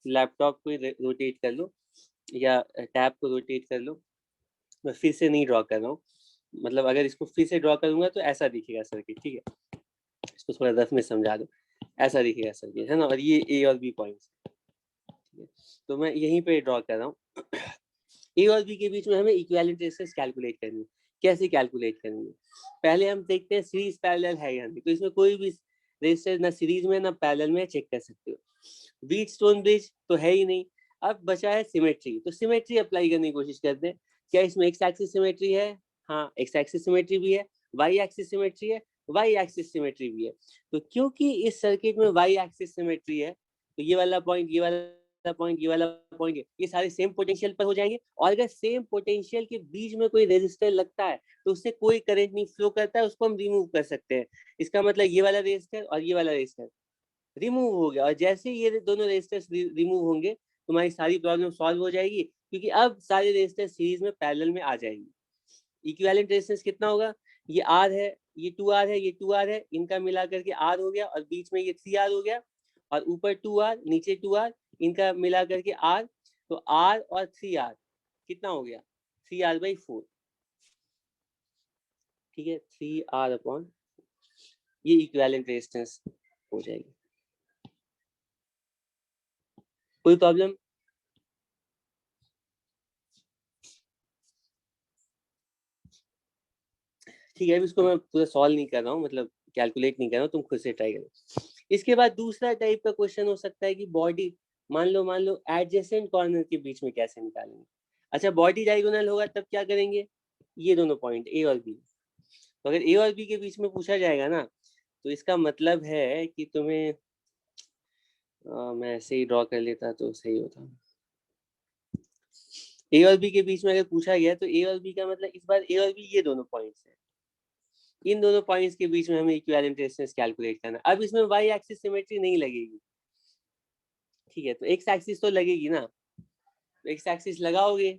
लैपटॉप को रोटेट कर लो या टैब को रोटेट कर लो। मैं फिर से नहीं ड्रॉ कर रहा हूँ, मतलब अगर इसको फिर से ड्रॉ करूंगा तो ऐसा दिखेगा सर्किट, ठीक है। इसको थोड़ा रफ में समझा दो, ऐसा दिखेगा सर्किट, है ना, और ये ए और बी पॉइंट्स, ठीक है। तो मैं यहीं पे ड्रॉ कर रहा हूँ। ए और बी के बीच में हमें इक्विवेलेंट रेजिस्टेंस कैलकुलेट करनी है। कैसे कैलकुलेट करनी है? पहले हम देखते हैं सीरीज पैरेलल है या नहीं। तो इसमें कोई भी रेजिस्टेंस ना सीरीज में ना पैरेलल में, चेक कर सकते हो। ब्रिज स्टोन ब्रिज तो है ही नहीं। अब बचा है सिमेट्री, तो सिमेट्री अप्लाई करने की कोशिश करते हैं। क्या इसमें एक्स एक्सिस सिमेट्री है? हाँ, एक्स एक्सिस सिमेट्री भी है, वाई एक्सिस सिमेट्री है, वाई एक्सिस सिमेट्री भी है। तो क्योंकि इस सर्किट में वाई एक्सिस सिमेट्री है, तो ये वाला पॉइंट, ये वाला पॉइंट, ये वाला पॉइंट, ये सारे सेम पोटेंशियल पर हो जाएंगे। और अगर सेम पोटेंशियल के बीच में कोई रेजिस्टर लगता है तो उससे कोई करंट नहीं फ्लो करता है, उसको हम रिमूव कर सकते हैं। इसका मतलब ये वाला रेजिस्टर और ये वाला रेजिस्टर रिमूव हो गया, और जैसे ये दोनों रेजिस्टर्स रिमूव होंगे, तुम्हारी सारी प्रॉब्लम सॉल्व हो जाएगी, क्योंकि अब सारे रेजिस्टर सीरीज में पैरेलल में आ जाएंगे। इक्विवेलेंट रेजिस्टेंस कितना होगा? ये आर है, ये 2R है, ये 2R है, इनका मिला करके आर हो गया, और बीच में ये 3R हो गया, और ऊपर 2R, नीचे 2R, इनका मिला करके आर। तो आर और 3R कितना हो गया? 3R/4, ठीक है, 3R/, ये इक्विवेलेंट रेजिस्टेंस हो जाएगी। कोई प्रॉब्लम? ठीक है, अब इसको मैं पूरा सॉल्व नहीं कर रहा हूँ, मतलब कैलकुलेट नहीं कर रहा हूँ, तुम खुद से ट्राई करो। इसके बाद दूसरा टाइप का क्वेश्चन हो सकता है कि बॉडी, मान लो एडजेसेंट कॉर्नर के बीच में कैसे निकालेंगे। अच्छा, बॉडी डायगोनल होगा तब क्या करेंगे? ये दोनों पॉइंट ए और बी, तो अगर ए और बी के बीच में पूछा जाएगा ना, तो इसका मतलब है कि तुम्हें मैं ऐसे ही ड्रॉ कर लेता तो सही होता। ए और बी के बीच में अगर पूछा गया तो ए और बी का मतलब इस बार ए और बी ये दोनों पॉइंट्स है, इन दोनों पॉइंट्स के बीच में हमें इक्विवेलेंट रेजिस्टेंस कैलकुलेट करना है। अब इसमें वाई एक्सिस सिमेट्री नहीं लगेगी, ठीक है, तो एक्स एक्सिस तो लगेगी ना, तो एक्स एक्सिस लगाओगे,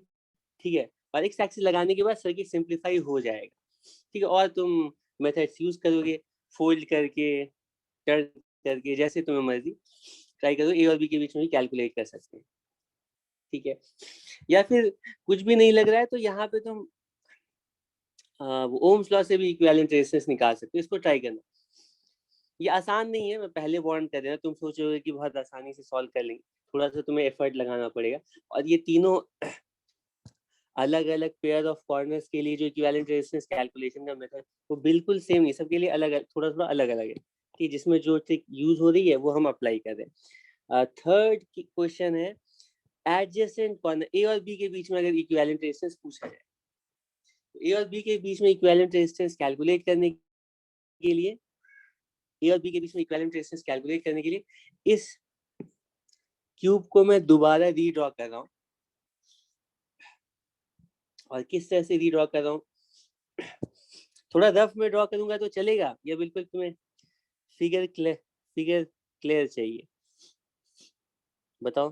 ठीक है, और एक्स एक्सिस लगाने के बाद सर्किट सिंप्लीफाई हो जाएगा, ठीक है। और तुम मेथड्स यूज करोगे, फोल्ड करके, टर्न करके, जैसे तुम्हें मर्जी ट्राई करो, ए और बी के बीच में भी कैलकुलेट कर सकते हैं, ठीक है। या फिर कुछ भी नहीं लग रहा है तो यहाँ पे तुम ओम्स लॉ से भी इक्विवेलेंट रेजिस्टेंस निकाल सकते हो, इसको ट्राई करना। ये आसान नहीं है, मैं पहले वार्न कर देना, तुम सोचोगे कि बहुत आसानी से सॉल्व कर लेंगे, थोड़ा सा तुम्हें एफर्ट लगाना पड़ेगा। और ये तीनों अलग अलग पेयर ऑफ कॉर्नर्स के लिए जो इक्विवेलेंट रेजिस्टेंस कैलकुलेशन का मेथड, वो बिल्कुल सेम नहीं, सबके लिए अलग अलग, थोड़ा थोड़ा अलग अलग है, कि जिसमें जो ट्रिक यूज हो रही है वो हम अप्लाई कर रहे हैं। थर्ड क्वेश्चन है, एडजेसेंट कॉर्नर ए और बी के बीच में अगर इक्विवेलेंट रेजिस्टेंस पूछा जाए, तो ए और बी के बीच में इक्विवेलेंट रेजिस्टेंस कैलकुलेट करने के लिए, ए और बी के बीच में इक्विवेलेंट रेजिस्टेंस कैलकुलेट करने के लिए इस क्यूब को मैं दोबारा रीड्रॉ कर रहा हूँ। और किस तरह से रीड्रॉ कर रहा हूँ, थोड़ा रफ में ड्रॉ करूंगा तो चलेगा, या बिल्कुल तुम्हें फिगर क्लियर चाहिए, बताओ।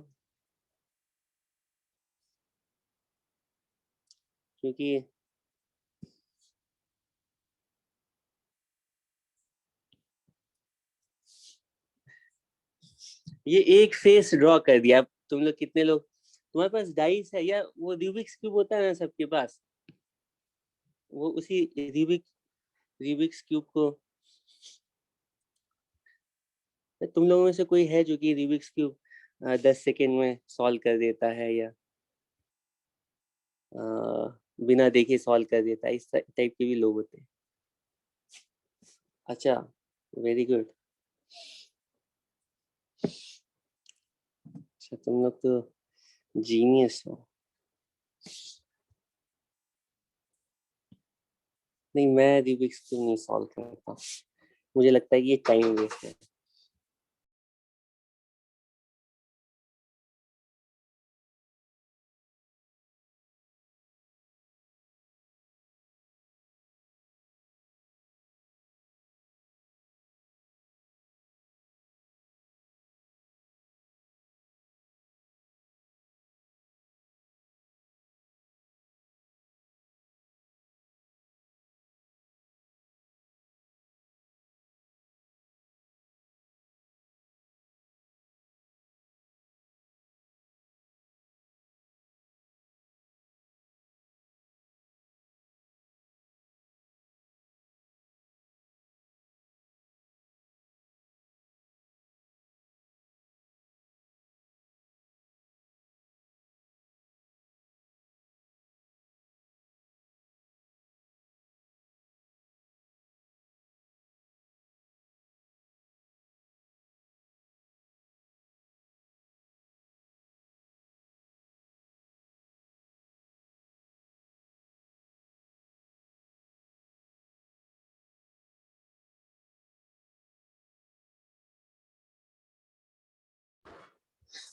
क्योंकि ये एक फेस ड्रॉ कर दिया। अब तुम लोग कितने लोग, तुम्हारे पास डाइस है या वो रूबिक्स क्यूब होता है ना सबके पास, वो उसी रूबिक्स क्यूब को, तुम लोगों में से कोई है जो कि रूबिक्स क्यूब 10 सेकेंड में सॉल्व कर देता है, या बिना देखे सॉल्व कर देता है? इस टाइप के भी लोग होते हैं। अच्छा, वेरी गुड। अच्छा, तुम लोग तो जीनियस हो। नहीं, मैं रूबिक्स क्यूब नहीं सॉल्व करता, मुझे लगता है कि ये टाइम वेस्ट है।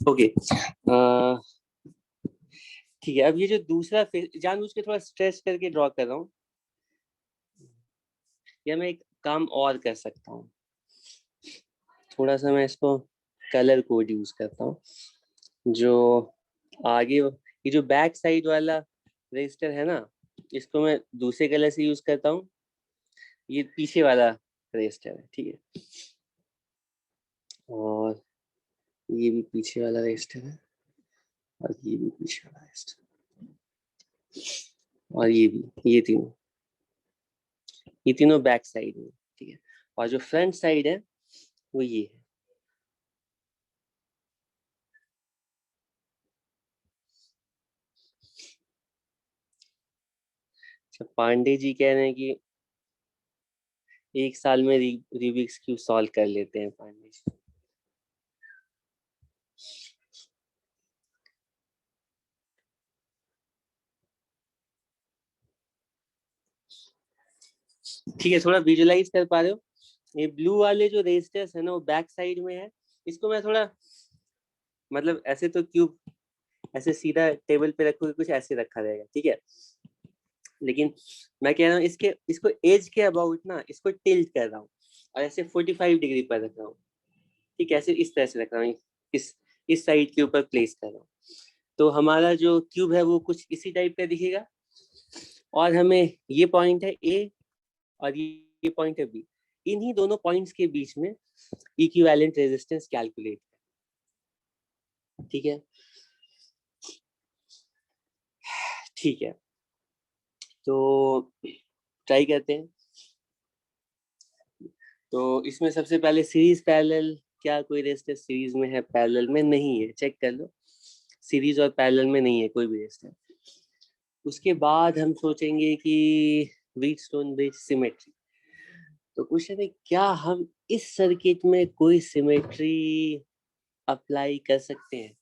ओके, ठीक है। अब ये जो दूसरा फेस जानबूझ के थोड़ा स्ट्रेच करके ड्रॉ कर रहा हूँ, या मैं एक काम और कर सकता हूँ, थोड़ा सा मैं इसको कलर कोड यूज करता हूँ। जो आगे ये जो बैक साइड वाला रजिस्टर है ना, इसको मैं दूसरे कलर से यूज करता हूँ। ये पीछे वाला रजिस्टर है, ठीक है, और ये भी पीछे वाला रजिस्टर है, और ये भी पीछे वाला रजिस्टर, और ये तीनों बैक साइड में, ठीक है। और जो फ्रंट साइड है वो ये है। अच्छा, पांडे जी कह रहे हैं कि 1 साल में रूबिक्स क्यूब सॉल्व कर लेते हैं पांडे जी। ठीक है, थोड़ा विजुलाइज कर पा रहे हो? ये ब्लू वाले जो रेजिस्टर्स है ना, वो बैक साइड में है। इसको मैं थोड़ा, मतलब ऐसे तो क्यूब ऐसे सीधा टेबल पे रखोगे कुछ ऐसे रखा रहेगा, ठीक है, लेकिन मैं कह रहा हूँ इसको एज के अबाउट ना इसको टिल्ट कर रहा हूँ, और ऐसे 45 डिग्री पर रख रहा हूँ, ठीक है, ऐसे इस तरह से रख रहा हूँ, इस इस साइड के ऊपर प्लेस कर रहा हूँ। तो हमारा जो क्यूब है वो कुछ इसी टाइप का दिखेगा, और हमें ये पॉइंट है ए, और ये पॉइंट है बी। इन्हीं दोनों पॉइंट्स के बीच में इक्विवेलेंट रेजिस्टेंस कैलकुलेट, ठीक है, ठीक है। तो ट्राई करते हैं। तो इसमें सबसे पहले सीरीज पैरेलल, क्या कोई रेजिस्टेंस सीरीज में है? पैरेलल में नहीं है, चेक कर लो, सीरीज और पैरेलल में नहीं है कोई भी रेजिस्टेंस। उसके बाद हम सोचेंगे कि व्हीटस्टोन ब्रिज सिमेट्री। तो क्वेश्चन है, क्या हम इस सर्किट में कोई सिमेट्री अप्लाई कर सकते हैं?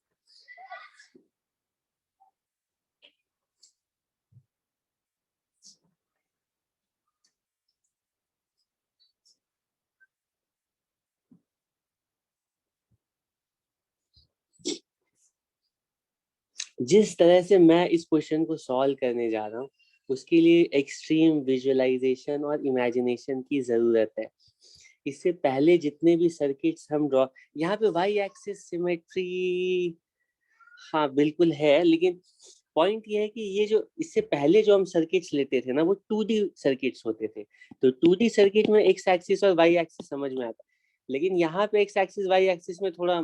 जिस तरह से मैं इस क्वेश्चन को सॉल्व करने जा रहा हूँ, उसके लिए एक्सट्रीम विजुअलाइजेशन और इमेजिनेशन की जरूरत है। इससे पहले जितने भी सर्किट्स हम ड्रॉ, यहाँ पे वाई एक्सिस सिमेट्री हाँ बिल्कुल है, लेकिन पॉइंट ये है कि ये जो इससे पहले जो हम सर्किट्स लेते थे ना, वो 2D सर्किट्स होते थे। तो 2D सर्किट में एक्स एक्सिस और वाई एक्सिस समझ में आता है, लेकिन यहाँ पे एक्स एक्सिस वाई एक्सिस में थोड़ा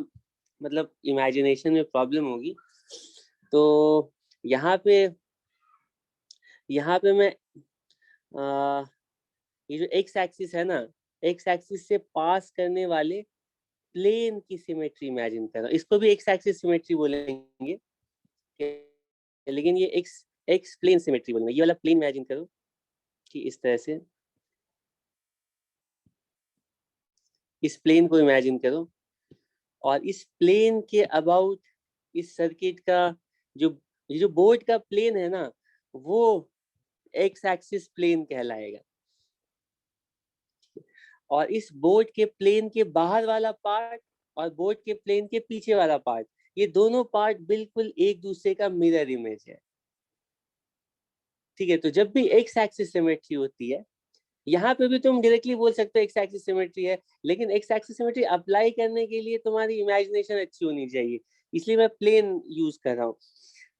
मतलब इमेजिनेशन में प्रॉब्लम होगी। तो यहाँ पे मैं ये जो एक्स एक्सिस है ना, एक्स एक्सिस से पास करने वाले प्लेन की सिमेट्री इमेजिन कर रहा हूँ। इसको भी एक्स एक्सिस सिमेट्री बोलेंगे, लेकिन ये एक्स एक्स प्लेन सिमेट्री बोलेंगे। ये वाला प्लेन इमेजिन करो कि इस तरह से, इस प्लेन को इमेजिन करो, और इस प्लेन के अबाउट इस सर्किट का जो ये जो बोर्ड का प्लेन है ना, वो एक्स एक्सिस प्लेन कहलाएगा। और इस बोर्ड के प्लेन के बाहर वाला पार्ट और बोर्ड के प्लेन के पीछे वाला पार्ट, ये दोनों पार्ट बिल्कुल एक दूसरे का मिरर इमेज है। ठीक है, तो जब भी एक्स एक्सिस सिमेट्री होती है, यहाँ पे भी तुम डायरेक्टली बोल सकते हो एक्स एक्सिस सिमेट्री है, लेकिन एक्स एक्सिस सिमेट्री अप्लाई करने के लिए तुम्हारी इमेजिनेशन अच्छी होनी चाहिए, इसलिए मैं प्लेन यूज कर रहा हूँ।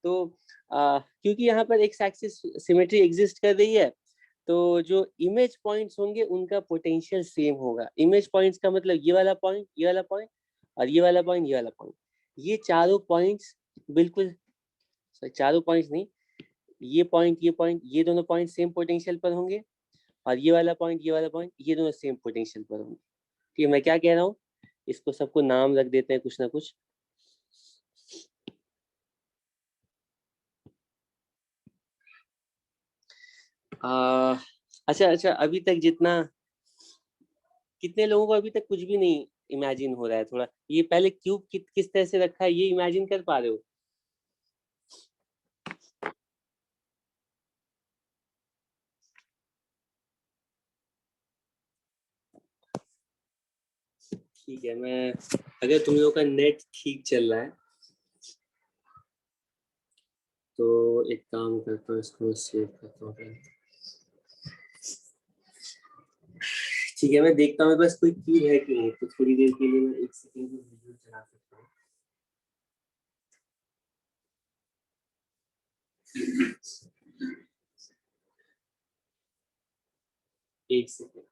तो क्योंकि यहाँ पर एक्स एक्सिस सिमेट्री एग्जिस्ट कर रही है, तो जो इमेज पॉइंट्स होंगे उनका पोटेंशियल सेम होगा। इमेज पॉइंट्स का मतलब ये वाला पॉइंट, ये वाला पॉइंट, और ये वाला पॉइंट, ये वाला पॉइंट, ये चारों पॉइंट्स बिल्कुल, चारों पॉइंट्स नहीं, ये पॉइंट, ये दोनों पॉइंट सेम पोटेंशियल पर होंगे, और ये वाला पॉइंट, ये वाला पॉइंट, ये दोनों सेम पोटेंशियल पर होंगे। ठीक है, मैं क्या कह रहा हूँ, इसको सबको नाम रख देते हैं कुछ ना कुछ। अच्छा, अभी तक जितना, कितने लोगों को अभी तक कुछ भी नहीं इमेजिन हो रहा है? थोड़ा ये पहले क्यूब किस तरह से रखा है ये इमेजिन कर पा रहे हो? ठीक है, मैं, अगर तुम लोगों का नेट ठीक चल रहा है तो एक काम करता हूँ, इसको सेव करता हूँ। ठीक है, मैं देखता हूँ बस कोई क्यूब है कि नहीं, तो थोड़ी देर के लिए मैं 1 सेकंड में वीडियो चला सकता हूँ। एक सेकंड।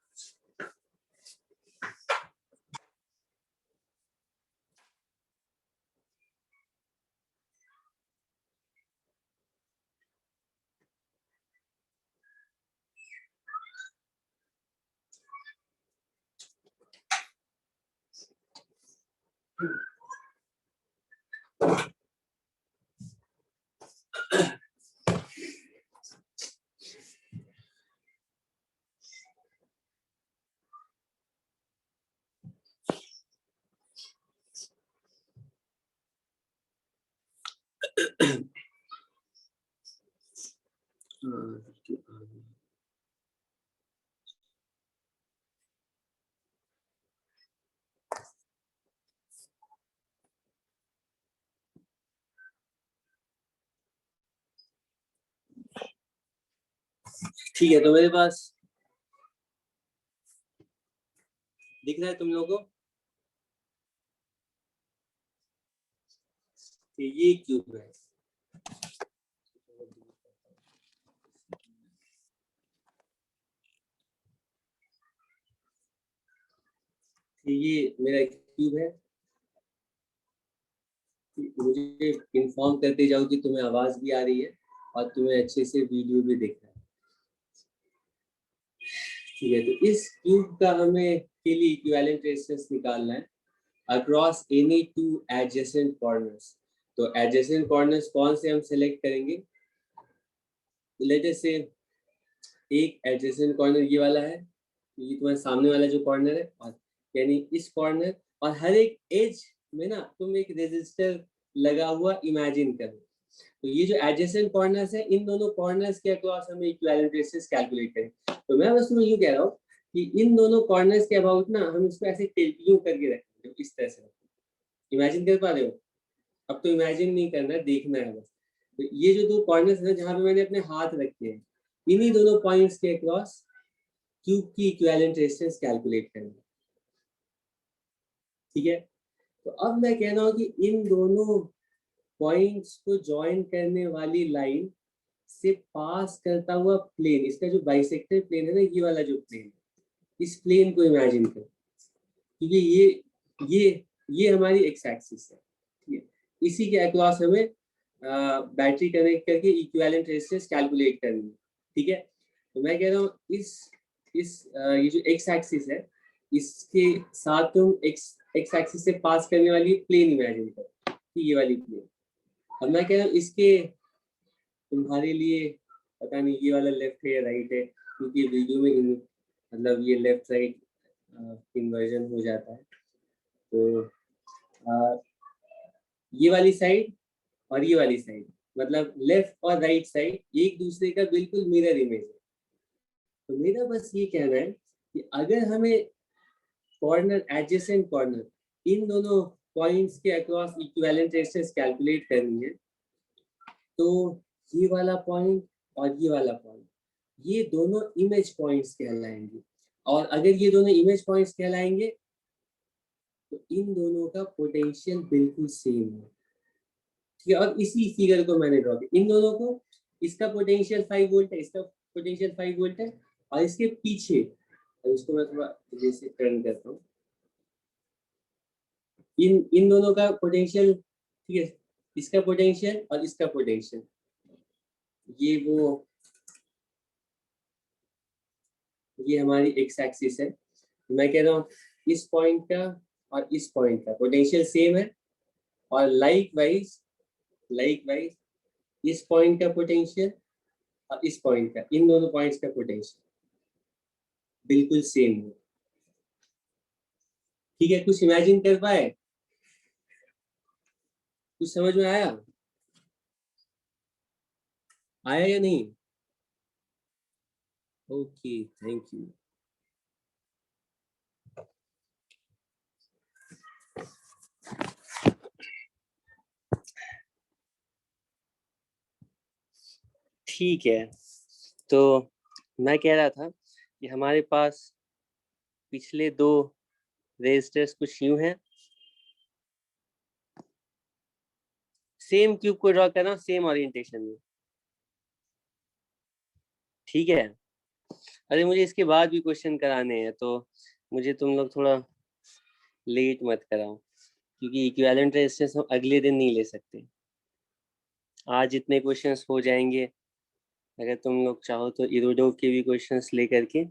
ठीक है, तो मेरे पास दिख रहा है तुम लोगों को कि ये क्यूब है। ये मेरा क्यूब है। मुझे इन्फॉर्म करते जाओ कि तुम्हें आवाज भी आ रही है और तुम्हें अच्छे से वीडियो भी दिख रहा है। ठीक है, तो इस क्यूब का हमें के लिए इक्विवेलेंट रेजिस्टेंस निकालना है across any two adjacent corners. तो एडजेसेंट कॉर्नर्स कौन से हम सेलेक्ट करेंगे? लेट अस से एक एडजेसेंट कॉर्नर ये वाला है, ये तुम्हारे सामने वाला जो कॉर्नर है, और यानी इस कॉर्नर, और हर एक एज में ना तुम एक रेजिस्टर लगा हुआ इमेजिन करो। तो ये जो एडजेसेंट कॉर्नर्स है, इन दोनों कॉर्नर्स के अक्रॉस हमें इक्विवेलेंट रेजिस्टेंस कैलकुलेट करें। तो मैं बस तुम्हें यूं कह रहा हूँ कि इन दोनों कॉर्नर्स के अबाउट ना हम इसको ऐसे यूं करके रखेंगे, इस तरह से। इमेजिन कर पा रहे हो? अब तो इमेजिन नहीं करना है, देखना है बस। तो ये जो दो कॉर्नर्स हैं जहां पे मैंने अपने हाथ रखे हैं, इन्हीं दोनों पॉइंट्स के अक्रॉस क्यूब की इक्विवेलेंट रेजिस्टेंस कैलकुलेट करेंगे। ठीक है, तो अब मैं कह रहा हूँ कि इन दोनों पॉइंट्स को ज्वाइन करने वाली लाइन से पास करता हुआ प्लेन, इसका जो बाइसेक्टर प्लेन है ना, ये वाला जो प्लेन, इस प्लेन को इमेजिन करो। क्योंकि ये ये हमारी एक्स एक्सिस है, ठीक है। इसी के अक्रॉस हमें बैटरी कनेक्ट करके इक्विवेलेंट रेजिस्टेंस कैलकुलेट करनी है, ठीक है। तो मैं कह रहा हूँ इस ये जो एक्स एक्सिस है इसके साथ तुम एक्स एक्सिस से पास करने वाली प्लेन इमेजिन करो, ये वाली प्लेन। अब मैं कह रहा हूँ इसके तुम्हारे लिए पता नहीं ये वाला लेफ्ट है या राइट है, क्योंकि वीडियो में मतलब ये लेफ्ट राइट इन्वर्जन हो जाता है। तो ये वाली साइड और ये वाली साइड मतलब लेफ्ट और राइट साइड एक दूसरे का बिल्कुल मिरर इमेज है। तो मेरा बस ये कहना है कि अगर हमें कॉर्नर एडजेसेंट कॉर्नर इन दोनों पॉइंट्स के अक्रॉस इक्विवेलेंट रेजिस्टेंस कैलकुलेट करनी है, तो ये वाला पॉइंट और ये वाला पॉइंट ये दोनों इमेज पॉइंट्स कहलाएंगे। और अगर ये दोनों इमेज पॉइंट्स कहलाएंगे तो इन दोनों का पोटेंशियल बिल्कुल सेम है, ठीक है। और इसी फिगर को मैंने ड्रॉ किया, इन दोनों को, इसका पोटेंशियल 5 वोल्ट है, इसका पोटेंशियल 5 वोल्ट है, और इसके पीछे इसको मैं थोड़ा जैसे टर्न करता हूँ, इन दोनों का पोटेंशियल, ठीक है, इसका पोटेंशियल और इसका पोटेंशियल, ये हमारी एक्स एक्सिस है। मैं कह रहा हूँ इस पॉइंट का और इस पॉइंट का पोटेंशियल सेम है, और लाइक वाइज इस पॉइंट का पोटेंशियल और इस पॉइंट का, इन दोनों पॉइंट्स का पोटेंशियल बिल्कुल सेम है, ठीक है। कुछ इमेजिन कर पाए, कुछ समझ में आया या नहीं? Okay, thank you. ठीक है, तो मैं कह रहा था कि हमारे पास पिछले दो रेजिस्टर्स कुछ यूं हैं, सेम क्यूब को ड्रॉ करना, सेम ओरिएंटेशन में, ठीक है। अरे मुझे इसके बाद भी क्वेश्चन कराने हैं, तो मुझे तुम लोग थोड़ा लेट मत कराओ, क्योंकि इक्विवेलेंट रेजिस्टेंस हम अगले दिन नहीं ले सकते। आज इतने क्वेश्चंस हो जाएंगे, अगर तुम लोग चाहो तो इरोडोव के भी क्वेश्चंस लेकर के,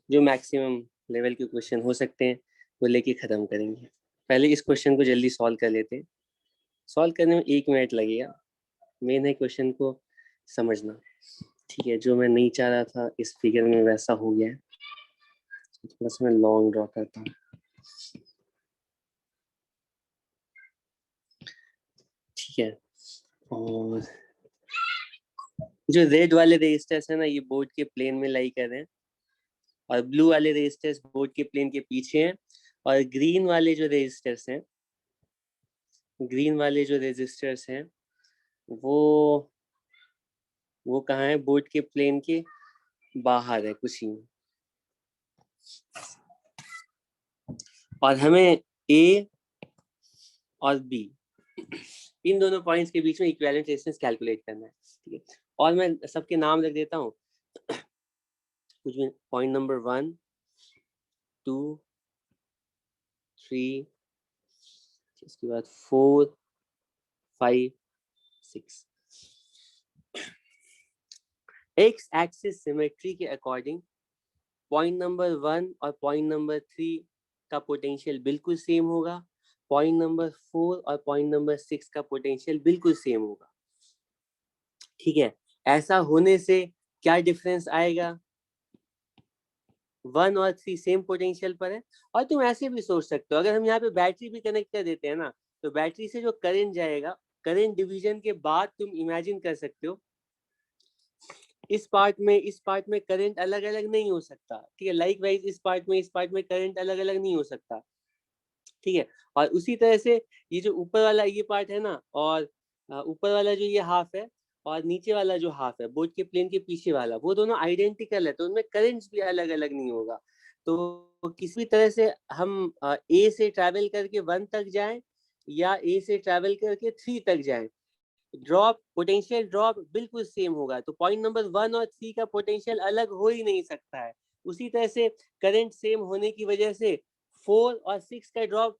जो मैक्सिमम लेवल के क्वेश्चन हो सकते हैं वो लेके ख़त्म करेंगे। पहले इस क्वेश्चन को जल्दी सॉल्व कर लेते हैं। सॉल्व करने में 1 मिनट लगेगा, मेन है क्वेश्चन को समझना, ठीक है। जो मैं नहीं चाह रहा था इस फिगर में वैसा हो गया है, थोड़ा सा मैं लॉन्ग ड्रॉ करता हूँ, ठीक है। और जो रेड वाले रेजिस्टर्स है ना, ये बोर्ड के प्लेन में लाई कर रहे हैं, और ब्लू वाले रेजिस्टर्स बोर्ड के प्लेन के पीछे हैं, और ग्रीन वाले जो रेजिस्टर्स हैं, वो कहाँ है, बोर्ड के प्लेन के बाहर है कुछ ही। और हमें ए और बी इन दोनों पॉइंट्स के बीच में इक्विवेलेंट रेजिस्टेंस कैलकुलेट करना है, ठीक है। और मैं सबके नाम रख देता हूँ, कुछ भी, पॉइंट नंबर 1, 2, 3, इसके बाद 4, 5, 6। एक्स एक्सिस सिमेट्री के अकॉर्डिंग पॉइंट नंबर 1 और पॉइंट नंबर 3 का पोटेंशियल बिल्कुल सेम होगा, पॉइंट नंबर 4 और पॉइंट नंबर 6 का पोटेंशियल बिल्कुल सेम होगा, ठीक है। ऐसा होने से क्या डिफरेंस आएगा, 1 और 3 सेम पोटेंशियल पर है। और तुम ऐसे भी सोच सकते हो, अगर हम यहाँ पे बैटरी भी कनेक्ट कर देते हैं ना, तो बैटरी से जो करंट जाएगा, करंट डिवीजन के बाद तुम इमेजिन कर सकते हो इस पार्ट में करंट अलग अलग नहीं हो सकता, ठीक है। लाइक वाइज इस पार्ट में करंट अलग अलग नहीं हो सकता, ठीक है। और उसी तरह से ये जो ऊपर वाला ये पार्ट है ना, और ऊपर वाला जो ये हाफ है और नीचे वाला जो हाफ है बोर्ड के प्लेन के पीछे वाला, वो दोनों आइडेंटिकल है, तो उनमें करंट्स भी अलग अलग नहीं होगा। तो किसी भी तरह से हम ए से ट्रैवल करके 1 तक जाएं या ए से ट्रैवल करके 3 तक जाएं, ड्रॉप, पोटेंशियल ड्रॉप बिल्कुल सेम होगा। तो पॉइंट नंबर 1 और 3 का पोटेंशियल अलग हो ही नहीं सकता है। उसी तरह से करंट सेम होने की वजह से 4 और 6 का ड्रॉप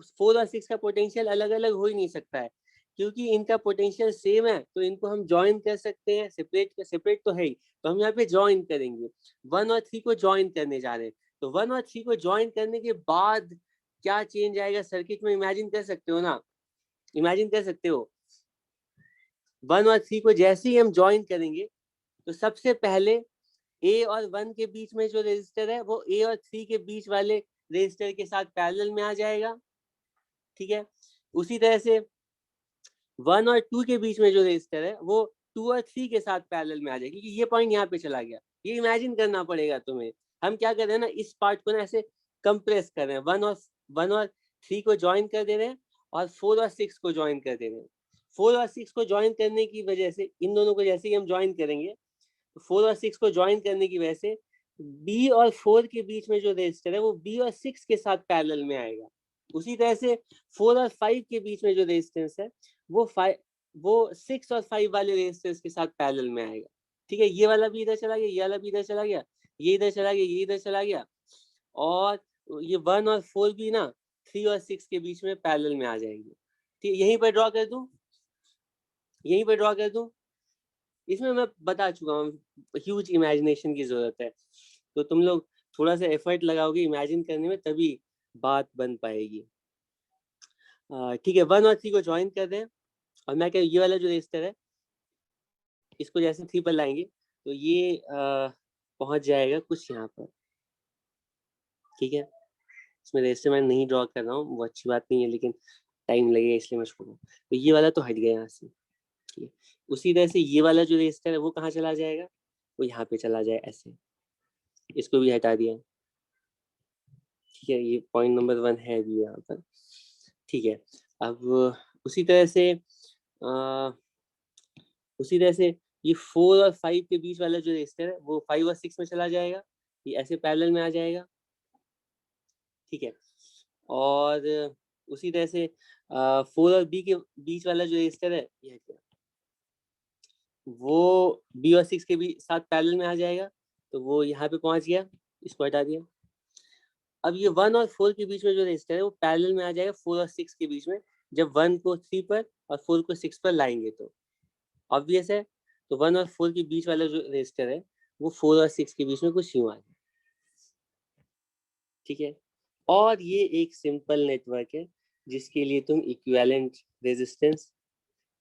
4 और 6 का पोटेंशियल अलग अलग हो ही नहीं सकता है, क्योंकि इनका पोटेंशियल सेम है, तो इनको हम ज्वाइन कर सकते हैं। सेपरेट तो है ही, तो हम यहाँ पे ज्वाइन करेंगे। 1 और 3 को ज्वाइन करने जा रहे हैं, तो 1 और 3 को ज्वाइन करने के बाद क्या चेंज आएगा सर्किट में, इमेजिन कर सकते हो ना, इमेजिन कर सकते हो। 1 और 3 को जैसे ही हम ज्वाइन करेंगे, तो सबसे पहले ए और 1 के बीच में जो रेजिस्टर है वो ए और 3 के बीच वाले रेजिस्टर के साथ पैरेलल में आ जाएगा, ठीक है। उसी तरह से 1 और 2 के बीच में जो रेजिस्टर है वो 2 और 3 के साथ पैरेलल में आ जाएगा, क्योंकि ये पॉइंट यहाँ पे चला गया। ये इमेजिन करना पड़ेगा तुम्हें। हम क्या कर रहे हैं ना, इस पार्ट को ना ऐसे कंप्रेस कर रहे हैं, 1 और 3 को ज्वाइन कर दे रहे हैं और 4 और 6 को ज्वाइन कर दे रहे हैं। 4 और 6 को ज्वाइन करने की वजह से, इन दोनों को जैसे ही हम ज्वाइन करेंगे, 4 और 6 को ज्वाइन करने की वजह से बी और 4 के बीच में जो रेजिस्टर है वो बी और 6 के साथ पैरेलल में आएगा। उसी तरह से 4 और 5 के बीच में जो रेजिस्टेंस है वो 6 और 5 वाले रेजिस्टेंस के साथ पैरेलल में आएगा, ठीक है। ये वाला भी इधर चला गया, ये वाला भी इधर चला गया, ये इधर चला गया, ये इधर चला गया, और ये 1 और 4 भी ना 3 और 6 के बीच में पैरेलल में आ जाएंगे, ठीक। यहीं पर ड्रॉ कर दूं, यहीं पर ड्रॉ कर दूं। इसमें मैं बता चुका हूँ, ह्यूज इमेजिनेशन की जरूरत है, तो तुम लोग थोड़ा सा एफर्ट लगाओगे इमेजिन करने में, तभी बात बन पाएगी। ठीक है, 1 और 3 को ज्वाइन कर दें, और मैं क्या, ये वाला जो रेजिस्टर है इसको जैसे 3 पर लाएंगे तो ये पहुंच जाएगा कुछ यहाँ पर, ठीक है। इसमें रेजिस्टर मैं नहीं ड्रॉ कर रहा हूँ, वो अच्छी बात नहीं है, लेकिन टाइम लगेगा इसलिए मैं छोड़ू। तो ये वाला तो हट गया यहाँ से, ठीक है। उसी तरह से ये वाला जो रेजिस्टर है वो कहाँ चला जाएगा, वो यहाँ पे चला जाए ऐसे, इसको भी हटा दिया, ठीक है। ये पॉइंट नंबर 1 है भी यहाँ पर, ठीक है। अब उसी तरह से उसी तरह से ये 4 और 5 के बीच वाला जो रेजिस्टर है वो 5 और 6 में चला जाएगा, ये ऐसे पैरेलल में आ जाएगा, ठीक है। और उसी तरह से 4 और बी के बीच वाला जो रेजिस्टर है ये वो बी और 6 के भी साथ पैरेलल में आ जाएगा, तो वो यहाँ पे पहुंच गया, इसको हटा दिया। अब ये 1 और 4 के बीच में जो रेजिस्टर है वो पैरेलल में आ जाएगा 4 और 6 के बीच में, जब 1 को 3 पर और 4 को 6 पर लाएंगे तो ऑब्वियस है। तो 1 और 4 के बीच वाला जो रेजिस्टर है वो 4 और 6 के बीच में कुछ यूं आ गया, ठीक है। और ये एक सिंपल नेटवर्क है जिसके लिए तुम इक्विवेलेंट रेजिस्टेंस,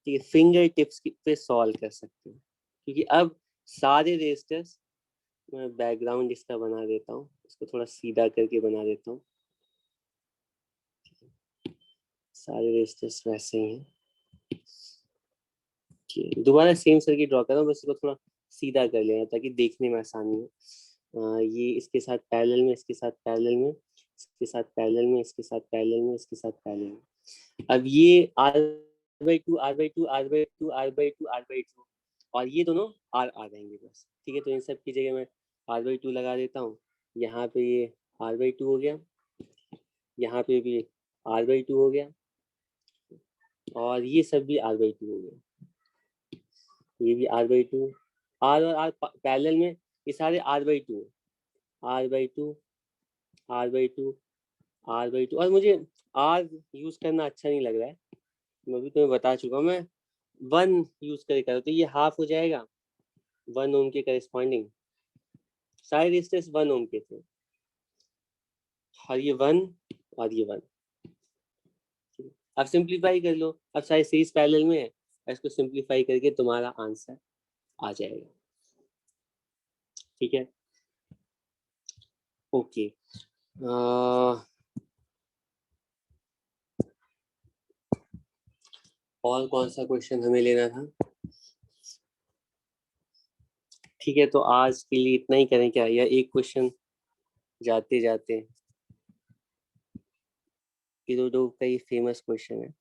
ठीक है, फिंगर टिप्स पे सॉल्व कर सकते हो, क्योंकि अब सारे रेजिस्टर्स, मैं बैकग्राउंड इसका बना देता हूँ, इसको थोड़ा सीधा करके बना देता हूँ, सारे रेजिस्टर्स वैसे ही हैं, दोबारा सेम सर्किट ड्रॉ कर रहा हूँ, बस इसको थोड़ा सीधा कर लेना ताकि देखने में आसानी हो। ये इसके साथ पैरेलल में, इसके साथ पैरेलल में, इसके साथ पैरेलल में, इसके साथ पैरेलल में, इसके साथ पैरेलल में। अब ये R/2 R/2 R/2 R/2 R/2 और ये दोनों R आ जाएंगे बस, ठीक है। तो इन सब की जगह मैं R/2 लगा देता हूँ। यहाँ पे ये R/2 हो गया, यहाँ पे भी R/2 हो गया, और ये सब भी R/2 हो गया, ये भी R/2, R और R पैरेलल में, ये सारे R/2 R/2 R/2 R/2। और मुझे R यूज करना अच्छा नहीं लग रहा है, मैं भी तुम्हें बता चुका हूँ, मैं 1 यूज करके करो, तो ये हाफ हो जाएगा 1 ओम के करेस्पॉन्डिंग, सारे रेजिस्टेंस 1 ओम के थे, और ये 1 और ये 1। अब सिंप्लीफाई कर लो, अब सारे सीरीज पैरेलल में है, इसको सिंप्लीफाई करके तुम्हारा आंसर आ जाएगा, ठीक है। ओके, और कौन सा क्वेश्चन हमें लेना था, ठीक है। तो आज के लिए इतना ही करें क्या, या एक क्वेश्चन जाते जाते, इरोडो का ये फेमस क्वेश्चन है।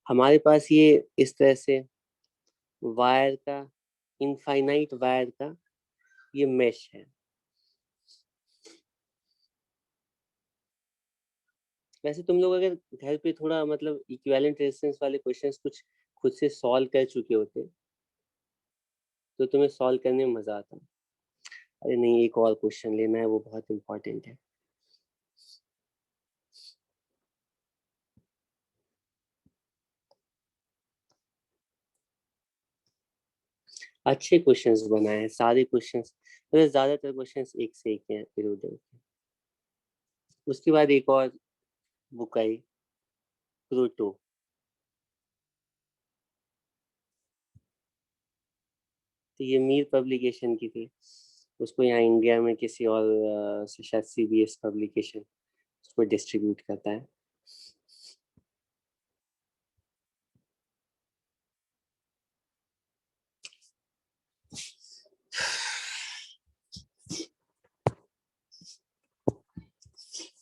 हमारे पास ये इस तरह से वायर का, इनफाइनाइट वायर का ये मेश है। वैसे तुम लोग अगर घर पे थोड़ा मतलब इक्विवेलेंट रेजिस्टेंस वाले क्वेश्चंस कुछ खुद से सॉल्व कर चुके होते तो तुम्हें सॉल्व करने में मजा आता। अरे नहीं, एक और क्वेश्चन लेना है, वो बहुत इंपॉर्टेंट है। अच्छे क्वेश्चंस बनाए हैं, सारे क्वेश्चंस मतलब ज्यादातर क्वेश्चंस एक से एक हैं इधर उधर के। उसके बाद एक और बुक आई, प्रोटो। तो ये मीर पब्लिकेशन की थी, उसको यहाँ इंडिया में किसी और शायद CBS पब्लिकेशन उसको डिस्ट्रीब्यूट करता है।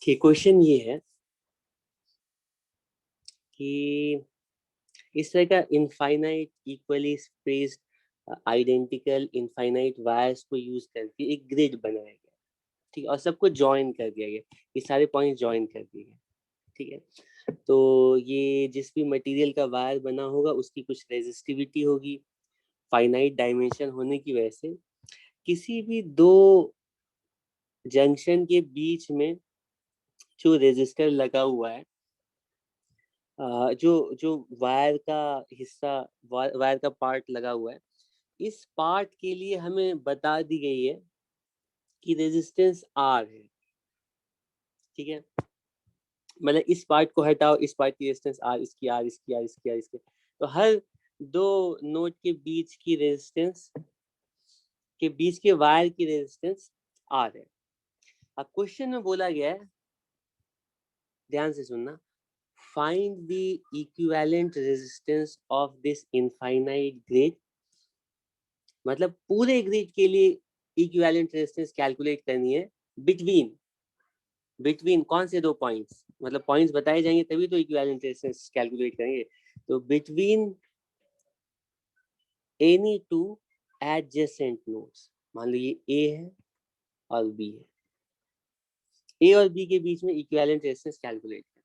ठीक, क्वेश्चन ये है कि इस तरह का infinite equally spaced identical infinite wires को यूज करके एक ग्रिड बनाया गया, ठीक है, और सबको ज्वाइन कर दिया गया, ये सारे पॉइंट ज्वाइन कर दिए गए, ठीक है। तो ये जिस भी मटेरियल का वायर बना होगा उसकी कुछ रेजिस्टिविटी होगी, फाइनाइट डायमेंशन होने की वजह से किसी भी दो जंक्शन के बीच में जो रेजिस्टर लगा हुआ है, जो जो वायर का हिस्सा, वायर का पार्ट लगा हुआ है, इस पार्ट के लिए हमें बता दी गई है कि रेजिस्टेंस R है, ठीक है। मतलब इस पार्ट को हटाओ, इस पार्ट की रेजिस्टेंस R, इसकी R, इसकी R, इसकी R, इसकी, तो हर दो नोड के बीच की रेजिस्टेंस के बीच के वायर की रेजिस्टेंस R है। अब क्वेश्चन में बोला गया है, ध्यान से सुनना, find the equivalent resistance of this infinite grid. मतलब पूरे ग्रिड के लिए इक्विवेलेंट रेजिस्टेंस कैलकुलेट करनी है बिटवीन, बिटवीन कौन से दो पॉइंट्स, मतलब पॉइंट्स बताए जाएंगे तभी तो इक्विवेलेंट रेजिस्टेंस कैलकुलेट करेंगे। तो between any two adjacent nodes, मान लो ये ए है और बी है, ए और बी के बीच में इक्विवेलेंट रेजिस्टेंस कैलकुलेट करें।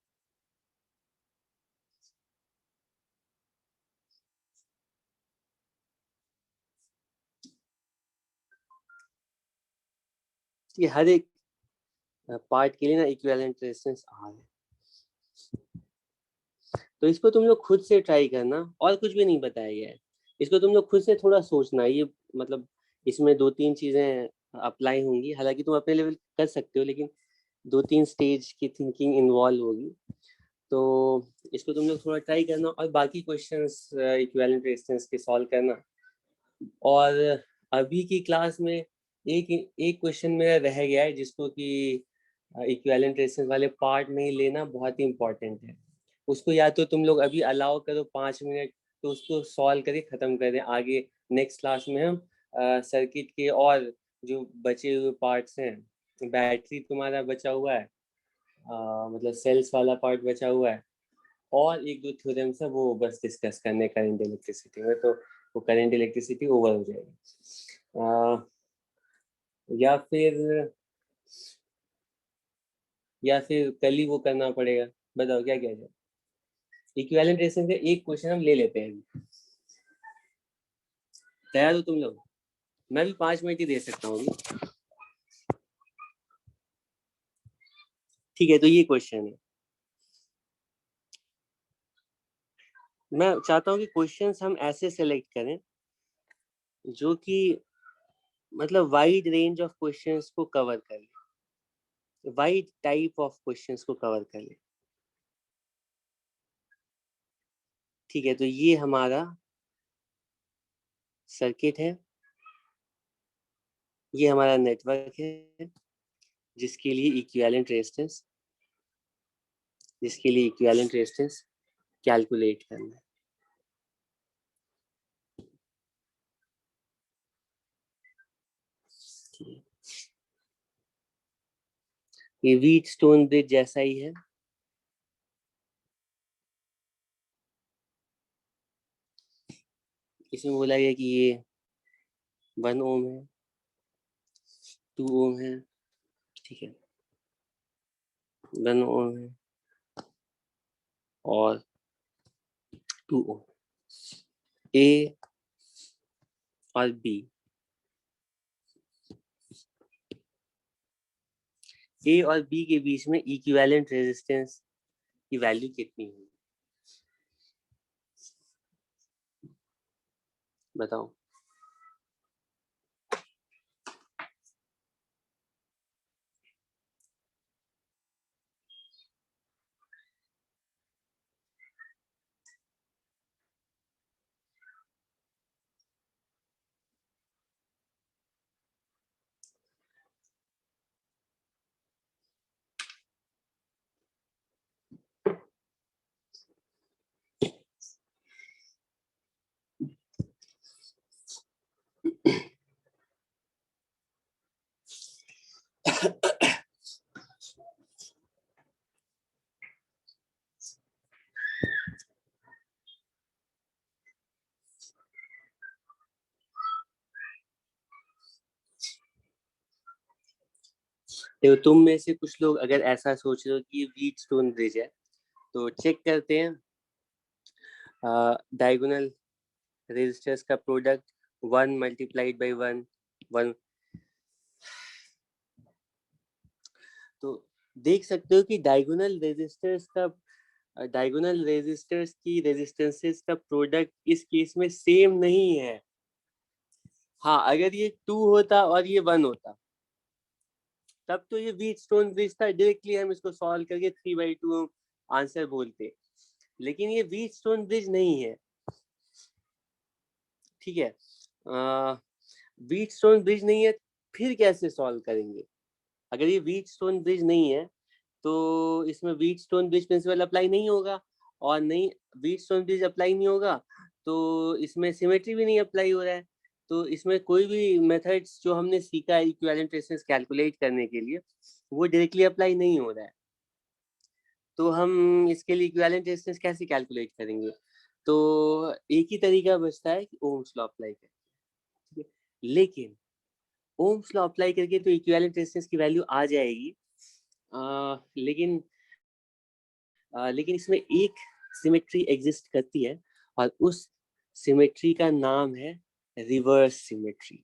ये हर एक पार्ट के लिए ना इक्विवेलेंट रेजिस्टेंस आर है। तो इसको तुम लोग खुद से ट्राई करना, और कुछ भी नहीं बताया गया है, इसको तुम लोग खुद से थोड़ा सोचना। ये मतलब इसमें दो तीन चीजें अप्लाई होंगी, हालांकि तुम अपने लेवल कर सकते हो, लेकिन दो तीन स्टेज की थिंकिंग इन्वॉल्व होगी। तो इसको तुम लोग थोड़ा ट्राई करना, और बाकी क्वेश्चंस इक्विवेलेंट रेजिस्टेंस के सॉल्व करना। और अभी की क्लास में एक एक क्वेश्चन मेरा रह गया है जिसको कि इक्विवेलेंट रेजिस्टेंस वाले पार्ट में ही लेना बहुत ही इंपॉर्टेंट है। उसको या तो तुम लोग अभी अलाउ करो 5 मिनट, तो उसको सॉल्व करके खत्म कर दें। आगे नेक्स्ट क्लास में हम सर्किट के और जो बचे हुए पार्ट्स हैं, बैटरी तुम्हारा बचा हुआ है, मतलब सेल्स वाला पार्ट बचा हुआ है, और एक दो थ्योरम्स है वो बस डिस्कस करने करंट इलेक्ट्रिसिटी में, तो वो करंट इलेक्ट्रिसिटी ओवर हो जाएगी। या फिर कल ही वो करना पड़ेगा, बताओ क्या किया जाए। इक्विवेलेंट रेजिस्टेंस का एक क्वेश्चन हम ले लेते हैं अभी, तैयार हो तुम लोग? मैं भी 5 मिनट ही दे सकता हूँ अभी, ठीक है। तो ये क्वेश्चन है, मैं चाहता हूँ कि क्वेश्चंस हम ऐसे सेलेक्ट करें जो कि मतलब वाइड रेंज ऑफ क्वेश्चंस को कवर कर ले, वाइड टाइप ऑफ क्वेश्चंस को कवर कर ले, ठीक है। तो ये हमारा सर्किट है, ये हमारा नेटवर्क है जिसके लिए इक्विवेलेंट रेजिस्टेंस, कैलकुलेट करना है। ये व्हीट स्टोन ब्रिज जैसा ही है, इसमें बोला गया कि ये 1 ओम है, 2 ओम है, ठीक है, 1 ओम है और 2 ओम। ए और बी, ए और बी के बीच में इक्विवेलेंट रेजिस्टेंस की वैल्यू कितनी होगी, बताओ। देखो तुम में से कुछ लोग अगर ऐसा सोच रहे हो कि ये व्हीट स्टोन ब्रिज है, तो चेक करते हैं डायगोनल रेजिस्टर्स का प्रोडक्ट 1 मल्टीप्लाइड बाई 1 तो देख सकते हो कि डायगोनल रेजिस्टर्स की रेजिस्टेंसेस का प्रोडक्ट इस केस में सेम नहीं है। हाँ, अगर ये 2 होता और ये 1 होता तब तो ये व्हीट स्टोन ब्रिज था, डायरेक्टली हम इसको सॉल्व करके 3/2 आंसर बोलते, लेकिन ये व्हीट स्टोन ब्रिज नहीं है। ठीक है, व्हीट स्टोन ब्रिज नहीं है, फिर कैसे सॉल्व करेंगे? अगर ये व्हीट स्टोन ब्रिज नहीं है तो इसमें wheat stone bridge principal apply नहीं होगा, और नहीं व्हीट स्टोन ब्रिज अप्लाई नहीं होगा तो इसमें सिमेट्री भी नहीं अप्लाई हो रहा है, तो इसमें कोई भी मेथड्स जो हमने सीखा है इक्विवेलेंट रेजिस्टेंस कैलकुलेट करने के लिए वो डायरेक्टली अप्लाई नहीं हो रहा है। तो हम इसके लिए इक्विवेलेंट रेजिस्टेंस कैसे कैलकुलेट करेंगे? तो एक ही तरीका बचता है कि ओम्स लॉ अप्लाई करें, ठीक है? लेकिन ओम्स लॉ अप्लाई करके तो इक्विवेलेंट रेजिस्टेंस की वैल्यू आ जाएगी, लेकिन इसमें एक सिमेट्री एग्जिस्ट करती है और उस सिमेट्री का नाम है रिवर्स सिमेट्री।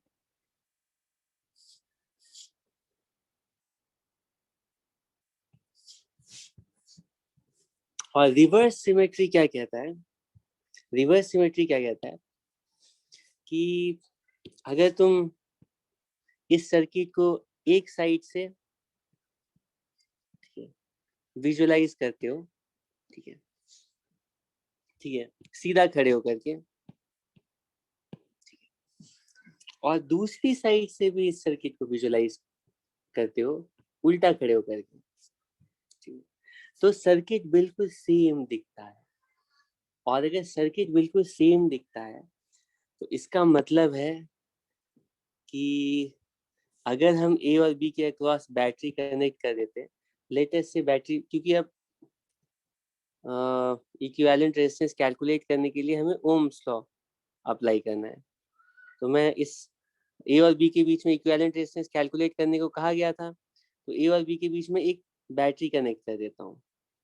और रिवर्स सिमेट्री क्या कहता है? रिवर्स सिमेट्री क्या कहता है कि अगर तुम इस सर्किट को एक साइड से विजुअलाइज करते हो, ठीक है, ठीक है, सीधा खड़े होकर के, और दूसरी साइड से भी इस सर्किट को विजुअलाइज करते हो उल्टा खड़े होकर के, तो सर्किट बिल्कुल सेम दिखता है। और अगर सर्किट बिल्कुल सेम दिखता है तो इसका मतलब है कि अगर हम ए और बी के अक्रॉस बैटरी कनेक्ट कर देते, लेटेस्ट से बैटरी, क्योंकि अब इक्विवेलेंट रेजिस्टेंस कैलकुलेट करने के लिए हमें ओम्स लॉ अप्लाई करना है, तो मैं इस ए और बी के बीच में इक्विवेलेंट रेजिस्टेंस कैलकुलेट करने को कहा गया था, तो ए और बी के बीच में एक बैटरी कनेक्ट कर देता हूँ,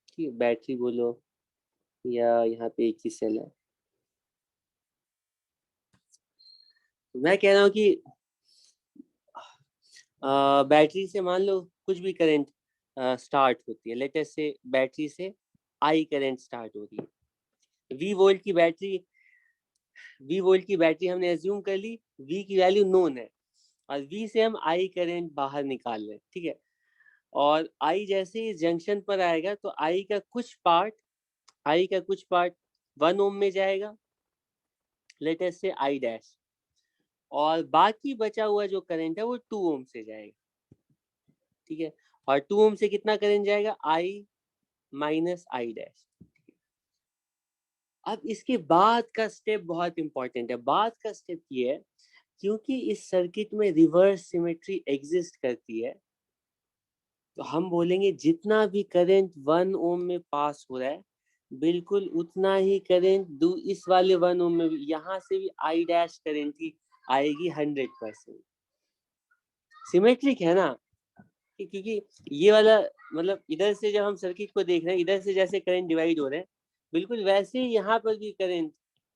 ठीक है, बैटरी बोलो या यहाँ पे एक ही सेल है। मैं कह रहा हूँ कि बैटरी से मान लो कुछ भी करंट स्टार्ट होती है, लेटेस्ट से बैटरी से आई करंट स्टार्ट हो रही है, वी वोल्ट की बैटरी हमने एज्यूम कर ली, वी की वैल्यू नोन है और वी से हम आई करंट बाहर निकाल रहे हैं, ठीक है, और आई जैसे ही जंक्शन पर आएगा तो आई का कुछ पार्ट 1 ओम में जाएगा, लेटेस्ट से आई डैश, और बाकी बचा हुआ जो करंट है वो 2 ओम से जाएगा, ठीक है, और 2 ओम से कितना करंट जाएगा? आई माइनस आई डैश। अब इसके बाद का स्टेप बहुत इंपॉर्टेंट है। बाद का स्टेप ये है, क्योंकि इस सर्किट में रिवर्स सिमेट्री एग्जिस्ट करती है, तो हम बोलेंगे जितना भी करंट 1 ओम में पास हो रहा है बिल्कुल उतना ही करंट इस वाले 1 ओम में भी, यहाँ से भी आई डैश करंट ही आएगी 100%। सिमेट्रिक है ना, क्योंकि ये वाला मतलब इधर से जब हम सर्किट को देख रहे हैं, इधर से जैसे करंट डिवाइड हो रहे हैं बिल्कुल वैसे ही यहाँ पर भी करंट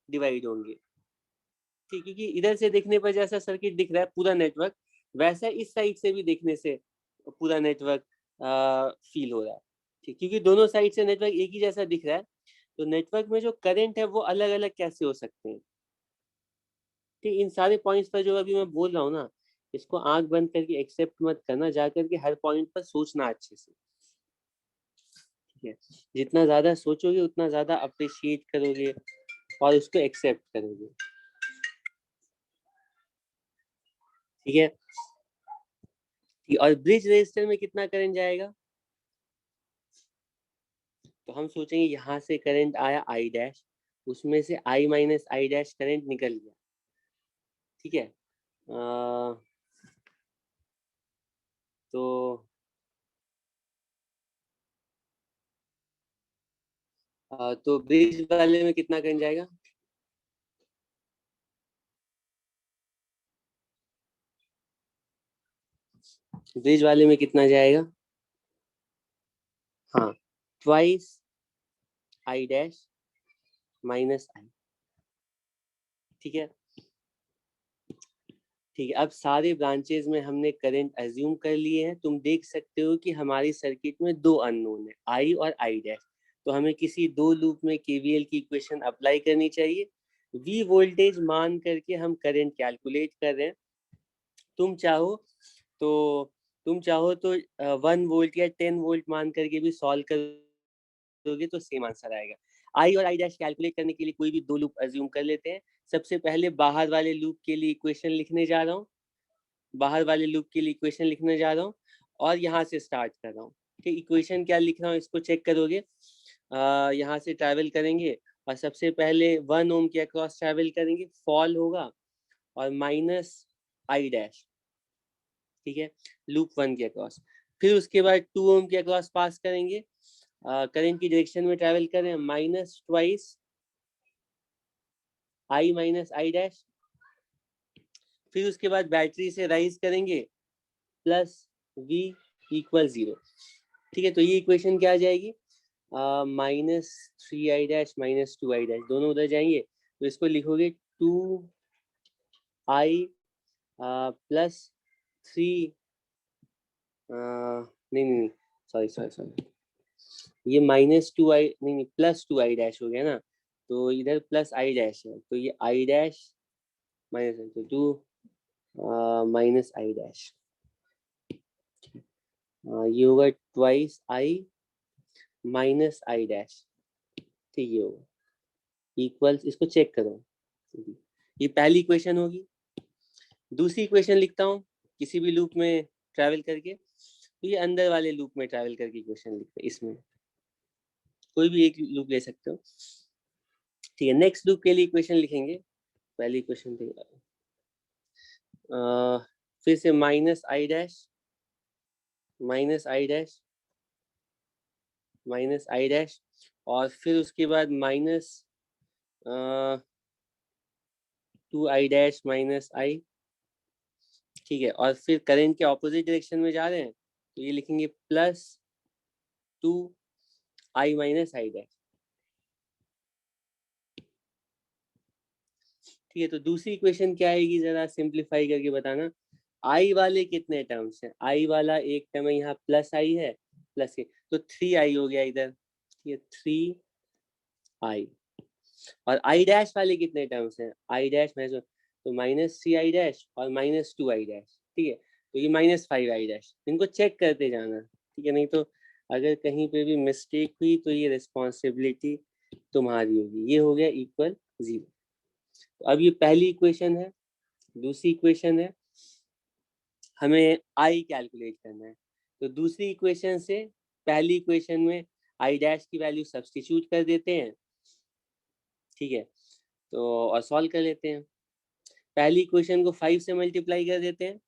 डिवाइड होंगे, ठीक, क्योंकि इधर से देखने पर जैसा सर्किट दिख रहा है पूरा नेटवर्क, वैसा इस साइड से भी देखने से पूरा नेटवर्क फील हो रहा है, ठीक, क्योंकि दोनों साइड से नेटवर्क एक ही जैसा दिख रहा है, तो नेटवर्क में जो करंट है वो अलग अलग कैसे हो सकते हैं? ठीक, इन सारे पॉइंट्स पर जो अभी मैं बोल रहा हूँ ना, इसको आंख बंद करके एक्सेप्ट मत करना, जाकर के हर पॉइंट पर सोचना अच्छे से, ठीक है, जितना ज्यादा सोचोगे उतना ज्यादा अप्रिशिएट करोगे और उसको एक्सेप्ट करोगे, ठीक है। और ब्रिज रेजिस्टर में कितना करंट जाएगा? तो हम सोचेंगे यहाँ से करंट आया आई डैश, उसमें से आई माइनस आई डैश करंट निकल गया, ठीक है, तो ब्रिज वाले में कितना करंट जाएगा? ब्रिज वाले में कितना जाएगा? हाँ, ट्वाइस आई डैश माइनस आई। ठीक है, ठीक है। अब सारे ब्रांचेस में हमने करंट एज्यूम कर लिए हैं। तुम देख सकते हो कि हमारी सर्किट में दो अननोन है, आई और आई डैश। तो हमें किसी दो लूप में केवीएल की इक्वेशन अप्लाई करनी चाहिए। वी वोल्टेज मान करके हम करंट कैलकुलेट कर रहे हैं। तुम चाहो तो 1 वोल्ट या 10 वोल्ट मान करके भी सॉल्व करोगे तो सेम आंसर आएगा। आई और आई डैश कैलकुलेट करने के लिए कोई भी दो लूप अज्यूम कर लेते हैं। सबसे पहले बाहर वाले लूप के लिए इक्वेशन लिखने जा रहा हूँ, बाहर वाले लूप के लिए इक्वेशन लिखने जा रहा हूँ और यहाँ से स्टार्ट कर रहा हूँ। ठीक, इक्वेशन क्या लिख रहा हूँ इसको चेक करोगे। यहाँ से ट्रैवल करेंगे और सबसे पहले 1 ओम के अक्रॉस ट्रैवल करेंगे, फॉल होगा और माइनस आई डैश। ठीक है, लूप 1 के अक्रॉस। फिर उसके बाद 2 ओम के अक्रॉस पास करेंगे, करंट की डायरेक्शन में ट्रैवल करें, minus twice I minus I dash. फिर उसके बाद बैटरी से राइज करेंगे, प्लस वी इक्वल 0। ठीक है, तो ये इक्वेशन क्या आ जाएगी? Minus 3 I dash minus 2 I dash, दोनों उधर जाएंगे तो इसको लिखोगे 2 आई प्लस 3, नहीं नहीं सॉरी सॉरी सॉरी, ये माइनस 2 आई नहीं प्लस 2 आई डैश हो गया ना, तो इधर प्लस आई डैश है तो ये आई डैश माइनस, तो 2 माइनस आई डैश, ये होगा twice I minus I dash. ठीक, ये होगा इक्वल्स, इसको चेक करो, ये पहली इक्वेशन होगी। दूसरी इक्वेशन लिखता हूँ किसी भी लूप में ट्रैवल करके, तो ये अंदर वाले लूप में ट्रैवल करके इक्वेशन लिखते हैं, इसमें कोई भी एक लूप ले सकते हो। ठीक है, नेक्स्ट लूप के लिए इक्वेशन लिखेंगे। पहली इक्वेशन फिर से minus I dash minus I dash minus I dash, और फिर उसके बाद माइनस 2 आई डैश माइनस आई। ठीक है, और फिर करंट के ऑपोजिट डायरेक्शन में जा रहे हैं तो ये लिखेंगे plus 2 I minus I dash. ठीक है, तो दूसरी इक्वेशन क्या आएगी जरा सिंप्लीफाई करके बताना। आई वाले कितने टर्म्स हैं? आई वाला एक टर्म है, यहाँ प्लस आई है, प्लस के तो 3 आई हो गया इधर, ये 3 आई। और आई डैश वाले कितने टर्म्स हैं? आई डैश में तो माइनस 3 आई डैश और माइनस 2 आई डैश। ठीक है, तो ये माइनस 5 आई डैश, इनको चेक करते जाना। ठीक है, नहीं तो अगर कहीं पे भी मिस्टेक हुई तो ये रिस्पॉन्सिबिलिटी तुम्हारी होगी। ये हो गया इक्वल 0। तो अब ये पहली इक्वेशन है। दूसरी इक्वेशन है, हमें आई कैलकुलेट करना है, तो दूसरी इक्वेशन से पहली इक्वेशन में आई डैश की वैल्यू सब्स्टिट्यूट कर देते हैं। ठीक है, तो और सॉल्व कर लेते हैं। पहली इक्वेशन को 5 से मल्टीप्लाई कर देते हैं।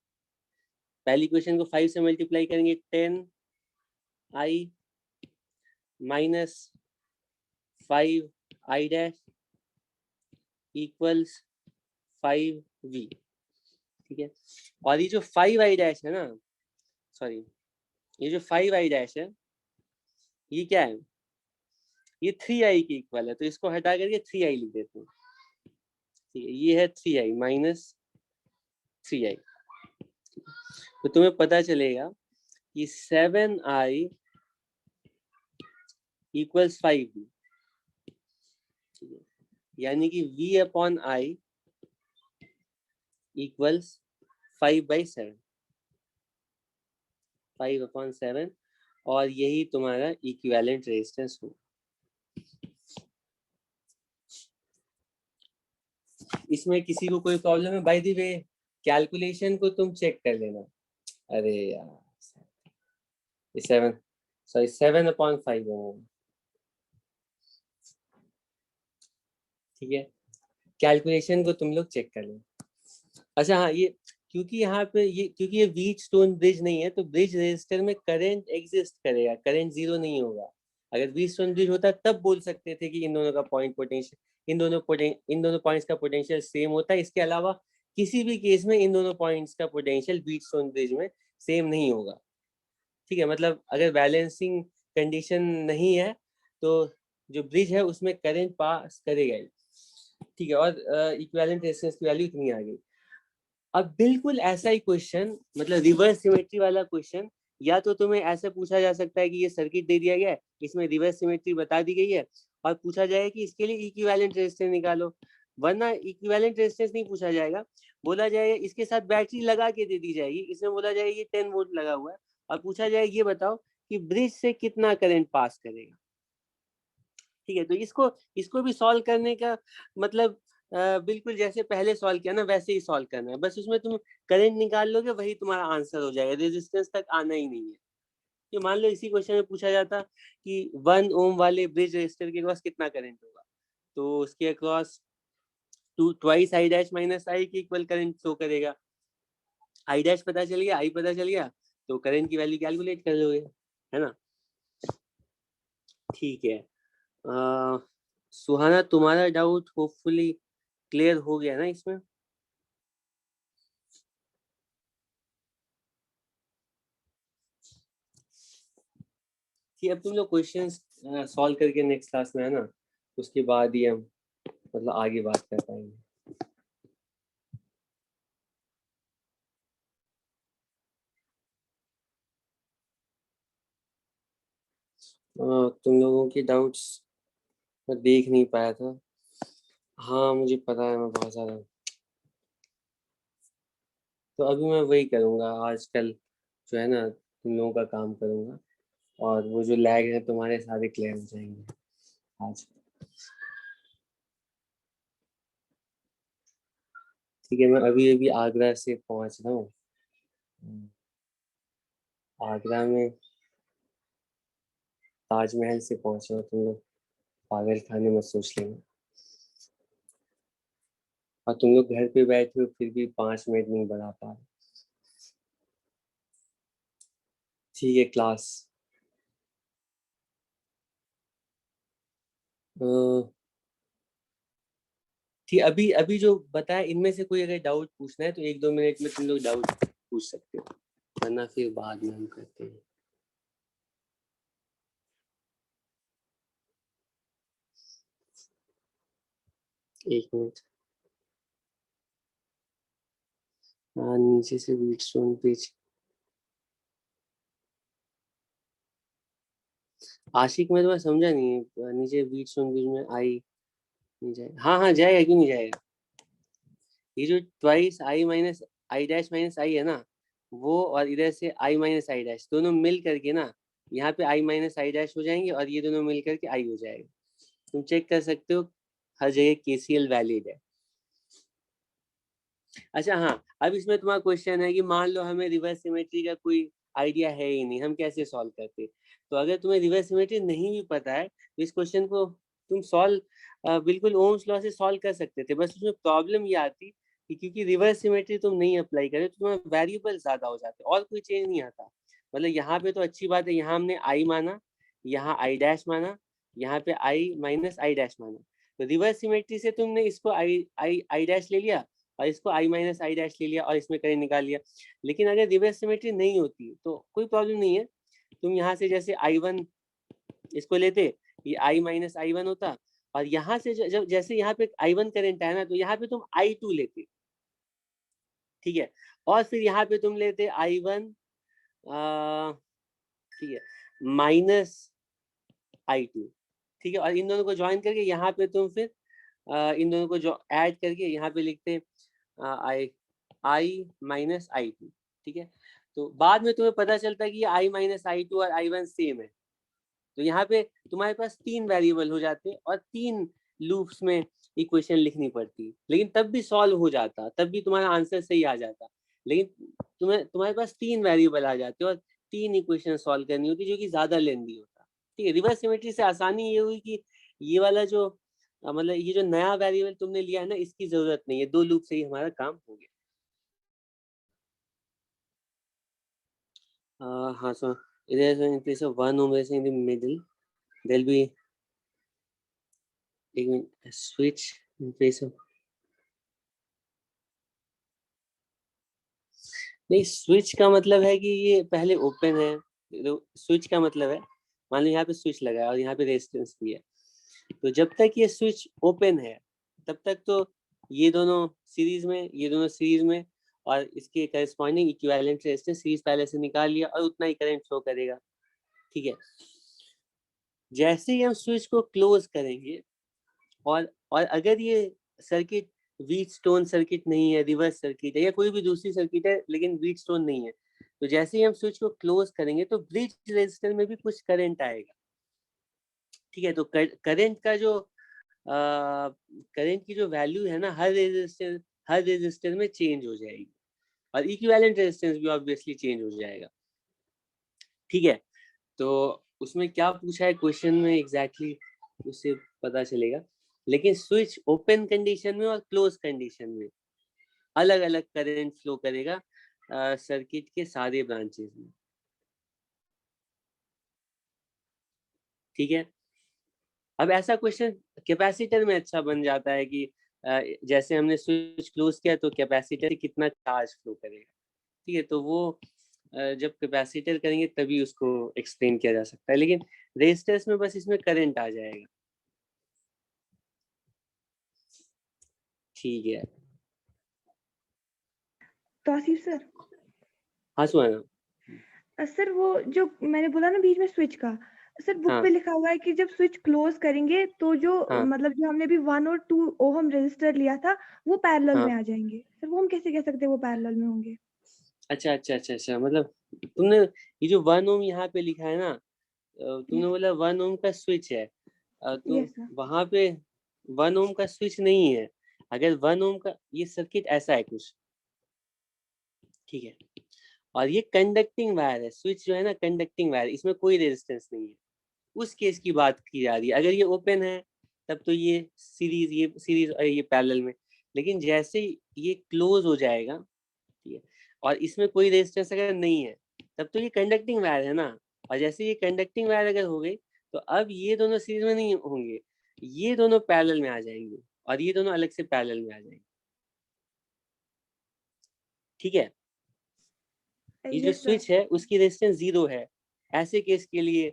पहली इक्वेशन को 5 से मल्टीप्लाई करेंगे, 10 I minus 5 I dash equals 5 V. ठीक है, और ये जो 5 आई डैश है ना, सॉरी, ये जो 5 आई डैश है ये क्या है? ये 3 आई के इक्वल है, तो इसको हटा करके 3 आई लिख देते हैं। ठीक है, ये है 3 आई माइनस 3 आई। तो तुम्हें पता चलेगा कि 7 आई इक्वल्स 5 वी। यानी कि v upon I equals 5/7, 5 upon 7, और यही तुम्हारा इक्विवेलेंट रेजिस्टेंस हो। इसमें किसी को कोई प्रॉब्लम है? बाय द वे कैलकुलेशन को तुम चेक कर लेना। अरे यार, 7 सॉरी 7/5 है। ठीक है, कैलकुलेशन को तुम लोग चेक कर लेना। अच्छा हाँ, ये क्योंकि यहाँ पे क्योंकि ये व्हीट स्टोन ब्रिज नहीं है तो ब्रिज रेजिस्टर में करंट एग्जिस्ट करेगा, करंट 0 नहीं होगा। अगर व्हीट स्टोन ब्रिज होता तब बोल सकते थे कि इन दोनों का पॉइंट पोटेंशियल, इन दोनों पॉइंट्स का पोटेंशियल सेम होता है। इसके अलावा किसी भी केस में इन दोनों पॉइंट्स का पोटेंशियल व्हीटस्टोन ब्रिज में सेम नहीं होगा, ठीक है। मतलब अगर बैलेंसिंग कंडीशन नहीं है तो जो ब्रिज है उसमें करंट पास करेगा, ठीक है। और इक्विवेलेंट रेजिस्टेंस की वैल्यू इतनी आ गई। अब बिल्कुल ऐसा ही क्वेश्चन, मतलब रिवर्स सिमेट्री वाला क्वेश्चन, या तो तुम्हें ऐसे पूछा जा सकता है कि ये सर्किट दे दिया गया है, इसमें रिवर्स सिमेट्री बता दी गई है, और पूछा जाएगा कि इसके लिए इक्विवेलेंट रेजिस्टेंस निकालो, वरना इक्विवेलेंट रेजिस्टेंस नहीं पूछा जाएगा। बोला जाएगा इसके साथ बैटरी लगा के दे दी जाएगी, इसमें बोला जाएगा ये 10 वोल्ट लगा हुआ है, और पूछा जाएगा ये बताओ कि ब्रिज से कितना करंट पास करेगा, ठीक है। तो इसको भी सॉल्व करने का मतलब बिल्कुल जैसे पहले सॉल्व किया ना वैसे ही सॉल्व करना है, बस उसमें तुम करंट निकाल लोगे, वही तुम्हारा आंसर हो जाएगा, रेजिस्टेंस तक आना ही नहीं है। कि मान लो इसी क्वेश्चन में पूछा जाता कि 1 ओम वाले ब्रिज रेजिस्टर के अक्रॉस कितना करंट होगा, तो उसके across 2 twice I dash minus I के इक्वल करंट शो करेगा। आई डैश पता चल गया, आई पता चल गया, तो करंट की वैल्यू कैलकुलेट कर लोगे, है ना। ठीक है, सुहाना तुम्हारा डाउट होपफुली क्लियर हो गया ना इसमें। कि अब तुम लोग क्वेश्चंस सॉल्व करके नेक्स्ट क्लास में, है ना, उसके बाद ही हम मतलब आगे बात कर पाएंगे। तुम लोगों के डाउट्स मैं देख नहीं पाया था। हाँ मुझे पता है, मैं बहुत सारा, तो अभी मैं वही करूँगा आजकल, जो है ना तुम लोगों का काम करूँगा, और वो जो लैग है तुम्हारे सारे क्लियर हो जाएंगे आज, ठीक है। मैं अभी अभी आगरा से पहुँच रहा हूँ, आगरा में ताजमहल से पहुँच रहा हूँ, तुम लोग पागल खाने में सोच लेंगे, और तुम लोग घर पे बैठे हो फिर भी 5 मिनट नहीं बढ़ा पा रहे, ठीक है। क्लास ठीक, अभी अभी जो बताया इनमें से कोई अगर डाउट पूछना है तो 1-2 मिनट में तुम लोग डाउट पूछ सकते हो, वरना फिर बाद में हम करते हैं। एक मिनट, हाँ नीचे से व्हीटस्टोन पेज, आशिक में तो मैं समझा नहीं है, नीचे व्हीटस्टोन पेज में आई नहीं जाएगा, हाँ हाँ जाएगा, क्यों नहीं जाएगा। ये जो twice I minus I dash minus I है ना, वो और इधर से आई माइनस आई डैश दोनों मिल करके ना, यहाँ पे आई माइनस आई डैश हो जाएंगे, और ये दोनों मिल करके आई हो जाएगा। तुम चेक कर सकते हो, हर जगह केसीएल वैलिड है। अच्छा हाँ, अब इसमें तुम्हारा क्वेश्चन है कि मान लो हमें रिवर्स सिमेट्री का कोई आइडिया है ही नहीं, हम कैसे सॉल्व करते। तो अगर तुम्हें रिवर्स सिमेट्री नहीं भी पता है तो इस क्वेश्चन को तुम सॉल्व बिल्कुल ओम्स लॉ से सॉल्व कर सकते थे, बस उसमें प्रॉब्लम ये आती कि क्योंकि रिवर्स सिमेट्री तुम नहीं अप्लाई करे तो तुम्हारा वेरिएबल ज्यादा हो जाते, और कोई चेंज नहीं आता। मतलब यहाँ पे तो अच्छी बात है, यहाँ हमने आई माना, यहाँ आई डैश माना, यहाँ पे आई माइनस आई डैश माना, तो रिवर्स सिमेट्री से तुमने इसको आई आई आई डैश ले लिया, और इसको आई माइनस आई डैश ले लिया, और इसमें करंट निकाल लिया। लेकिन अगर रिवर्स सिमेट्री नहीं होती तो कोई प्रॉब्लम नहीं है, तुम यहाँ से जैसे I1 इसको लेते, ये I माइनस I1 होता, और यहाँ से जब जैसे यहाँ पे I1 करंट है ना, तो यहाँ पे तुम I2 लेते, ठीक है। और फिर यहाँ पे तुम लेते I1, ठीक है, माइनस I2, ठीक है, और इन दोनों को ज्वाइन करके यहाँ पे तुम फिर इन दोनों को जो ऐड करके यहाँ पे लिखते आई माइनस I2, ठीक है। तो बाद में तुम्हें पता चलता है कि ये आई माइनस I2 और I1 सेम है, तो यहाँ पे तुम्हारे पास 3 वेरिएबल हो जाते और 3 लूप्स में इक्वेशन लिखनी पड़ती, लेकिन तब भी सॉल्व हो जाता, तब भी तुम्हारा आंसर सही आ जाता। लेकिन तुम्हारे पास 3 वेरिएबल आ जाते और 3 इक्वेशन सॉल्व करनी होती, जो कि ज्यादा लेंदी होता, ठीक है। रिवर्स सिमेट्री से आसानी ये हुई कि ये वाला जो मतलब ये जो नया वेरिएबल तुमने लिया है ना, इसकी जरूरत नहीं है, 2 लूप से ही हमारा काम हो गया। हाँ, so in place of 1 ohm resistor in the middle, there'll be a switch in place of नहीं, स्विच का मतलब है कि ये पहले ओपन है। स्विच का मतलब है, मान लो यहाँ पे स्विच लगा है और यहाँ पे रेजिस्टेंस भी है, तो जब तक ये स्विच ओपन है तब तक तो ये दोनों सीरीज में, ये दोनों सीरीज में, और इसके करस्पॉन्डिंग इक्विवेलेंट रेजिस्टेंस सीरीज पहले से निकाल लिया और उतना ही करंट फ्लो करेगा। ठीक है, जैसे ही हम स्विच को क्लोज करेंगे और अगर ये सर्किट व्हीटस्टोन सर्किट नहीं है, रिवर्स सर्किट है या कोई भी दूसरी सर्किट है लेकिन व्हीटस्टोन नहीं है, तो जैसे ही हम स्विच को क्लोज करेंगे तो ब्रिज रेजिस्टर में भी कुछ करंट आएगा। ठीक है, तो करंट का जो करंट की जो वैल्यू है ना, हर रेजिस्टर में चेंज हो जाएगी और इक्विवेलेंट रेजिस्टेंस भी ऑब्वियसली चेंज हो जाएगा। ठीक है, तो उसमें क्या पूछा है क्वेश्चन में एग्जैक्टली उससे पता चलेगा, लेकिन स्विच ओपन कंडीशन में और क्लोज कंडीशन में अलग अलग करंट फ्लो करेगा सर्किट के सारे ब्रांचेस में। ठीक है, अब ऐसा क्वेश्चन कैपेसिटर में अच्छा बन जाता है कि जैसे हमने स्विच क्लोज किया तो कैपेसिटर कितना चार्ज फ्लो करेगा। ठीक है, तो वो जब कैपेसिटर करेंगे तभी उसको एक्सप्लेन किया जा सकता है, लेकिन रेजिस्टर्स में बस इसमें करंट आ जाएगा। ठीक है, तो आसिफ सर, हाँ सुहाना। सर वो जो मैंने बोला ना बीच में स्विच का, सर बुक हाँ पे लिखा हुआ है कि जब स्विच क्लोज करेंगे तो जो हाँ मतलब जो हमने भी 1 और 2 ओहम रेजिस्टर लिया था वो पैरेलल हाँ, में आ जाएंगे। सर वो हम कैसे कह सकते हैं वो पैरेलल में होंगे? अच्छा अच्छा अच्छा अच्छा, मतलब तुमने ये जो 1 ओम यहाँ पे लिखा है ना, तुमने यस बोला 1 ओम का स्विच है, तो यस सर। वहां पे 1 ओम का स्विच नहीं है। अगर 1 ओम का ये सर्किट ऐसा है कुछ, ठीक है, और ये कंडक्टिंग वायर है, स्विच जो है ना कंडक्टिंग वायर, इसमें कोई रेजिस्टेंस नहीं है, उस केस की बात की जा रही है। अगर ये ओपन है तब तो ये सीरीज और ये पैरेलल में, लेकिन जैसे ही ये क्लोज हो जाएगा, ठीक है, और इसमें कोई रेजिस्टेंस अगर नहीं है तब तो ये कंडक्टिंग वायर है ना, और जैसे ये कंडक्टिंग वायर अगर हो गई तो अब ये दोनों सीरीज में नहीं होंगे, ये दोनों पैरेलल में आ जाएंगे और ये दोनों अलग से पैरेलल में आ जाएंगे। ठीक है, ये जो यस सर। स्विच है उसकी रेजिस्टेंस 0 है, ऐसे केस के लिए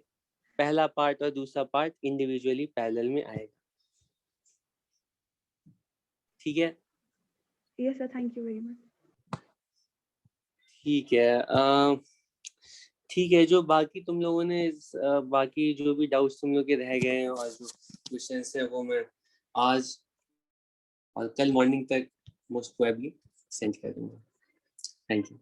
पहला पार्ट और दूसरा पार्ट इंडिविजुअली पैरेलल में आएगा। ठीक है, yes sir, thank you very much. ठीक है, ठीक है, जो बाकी तुम लोगों ने बाकी जो भी डाउट्स तुम लोग के रह गए हैं और जो क्वेश्चंस है वो मैं आज और कल मॉर्निंग तक मोस्ट प्रोबेबली सेंड कर दूंगा। Thank you.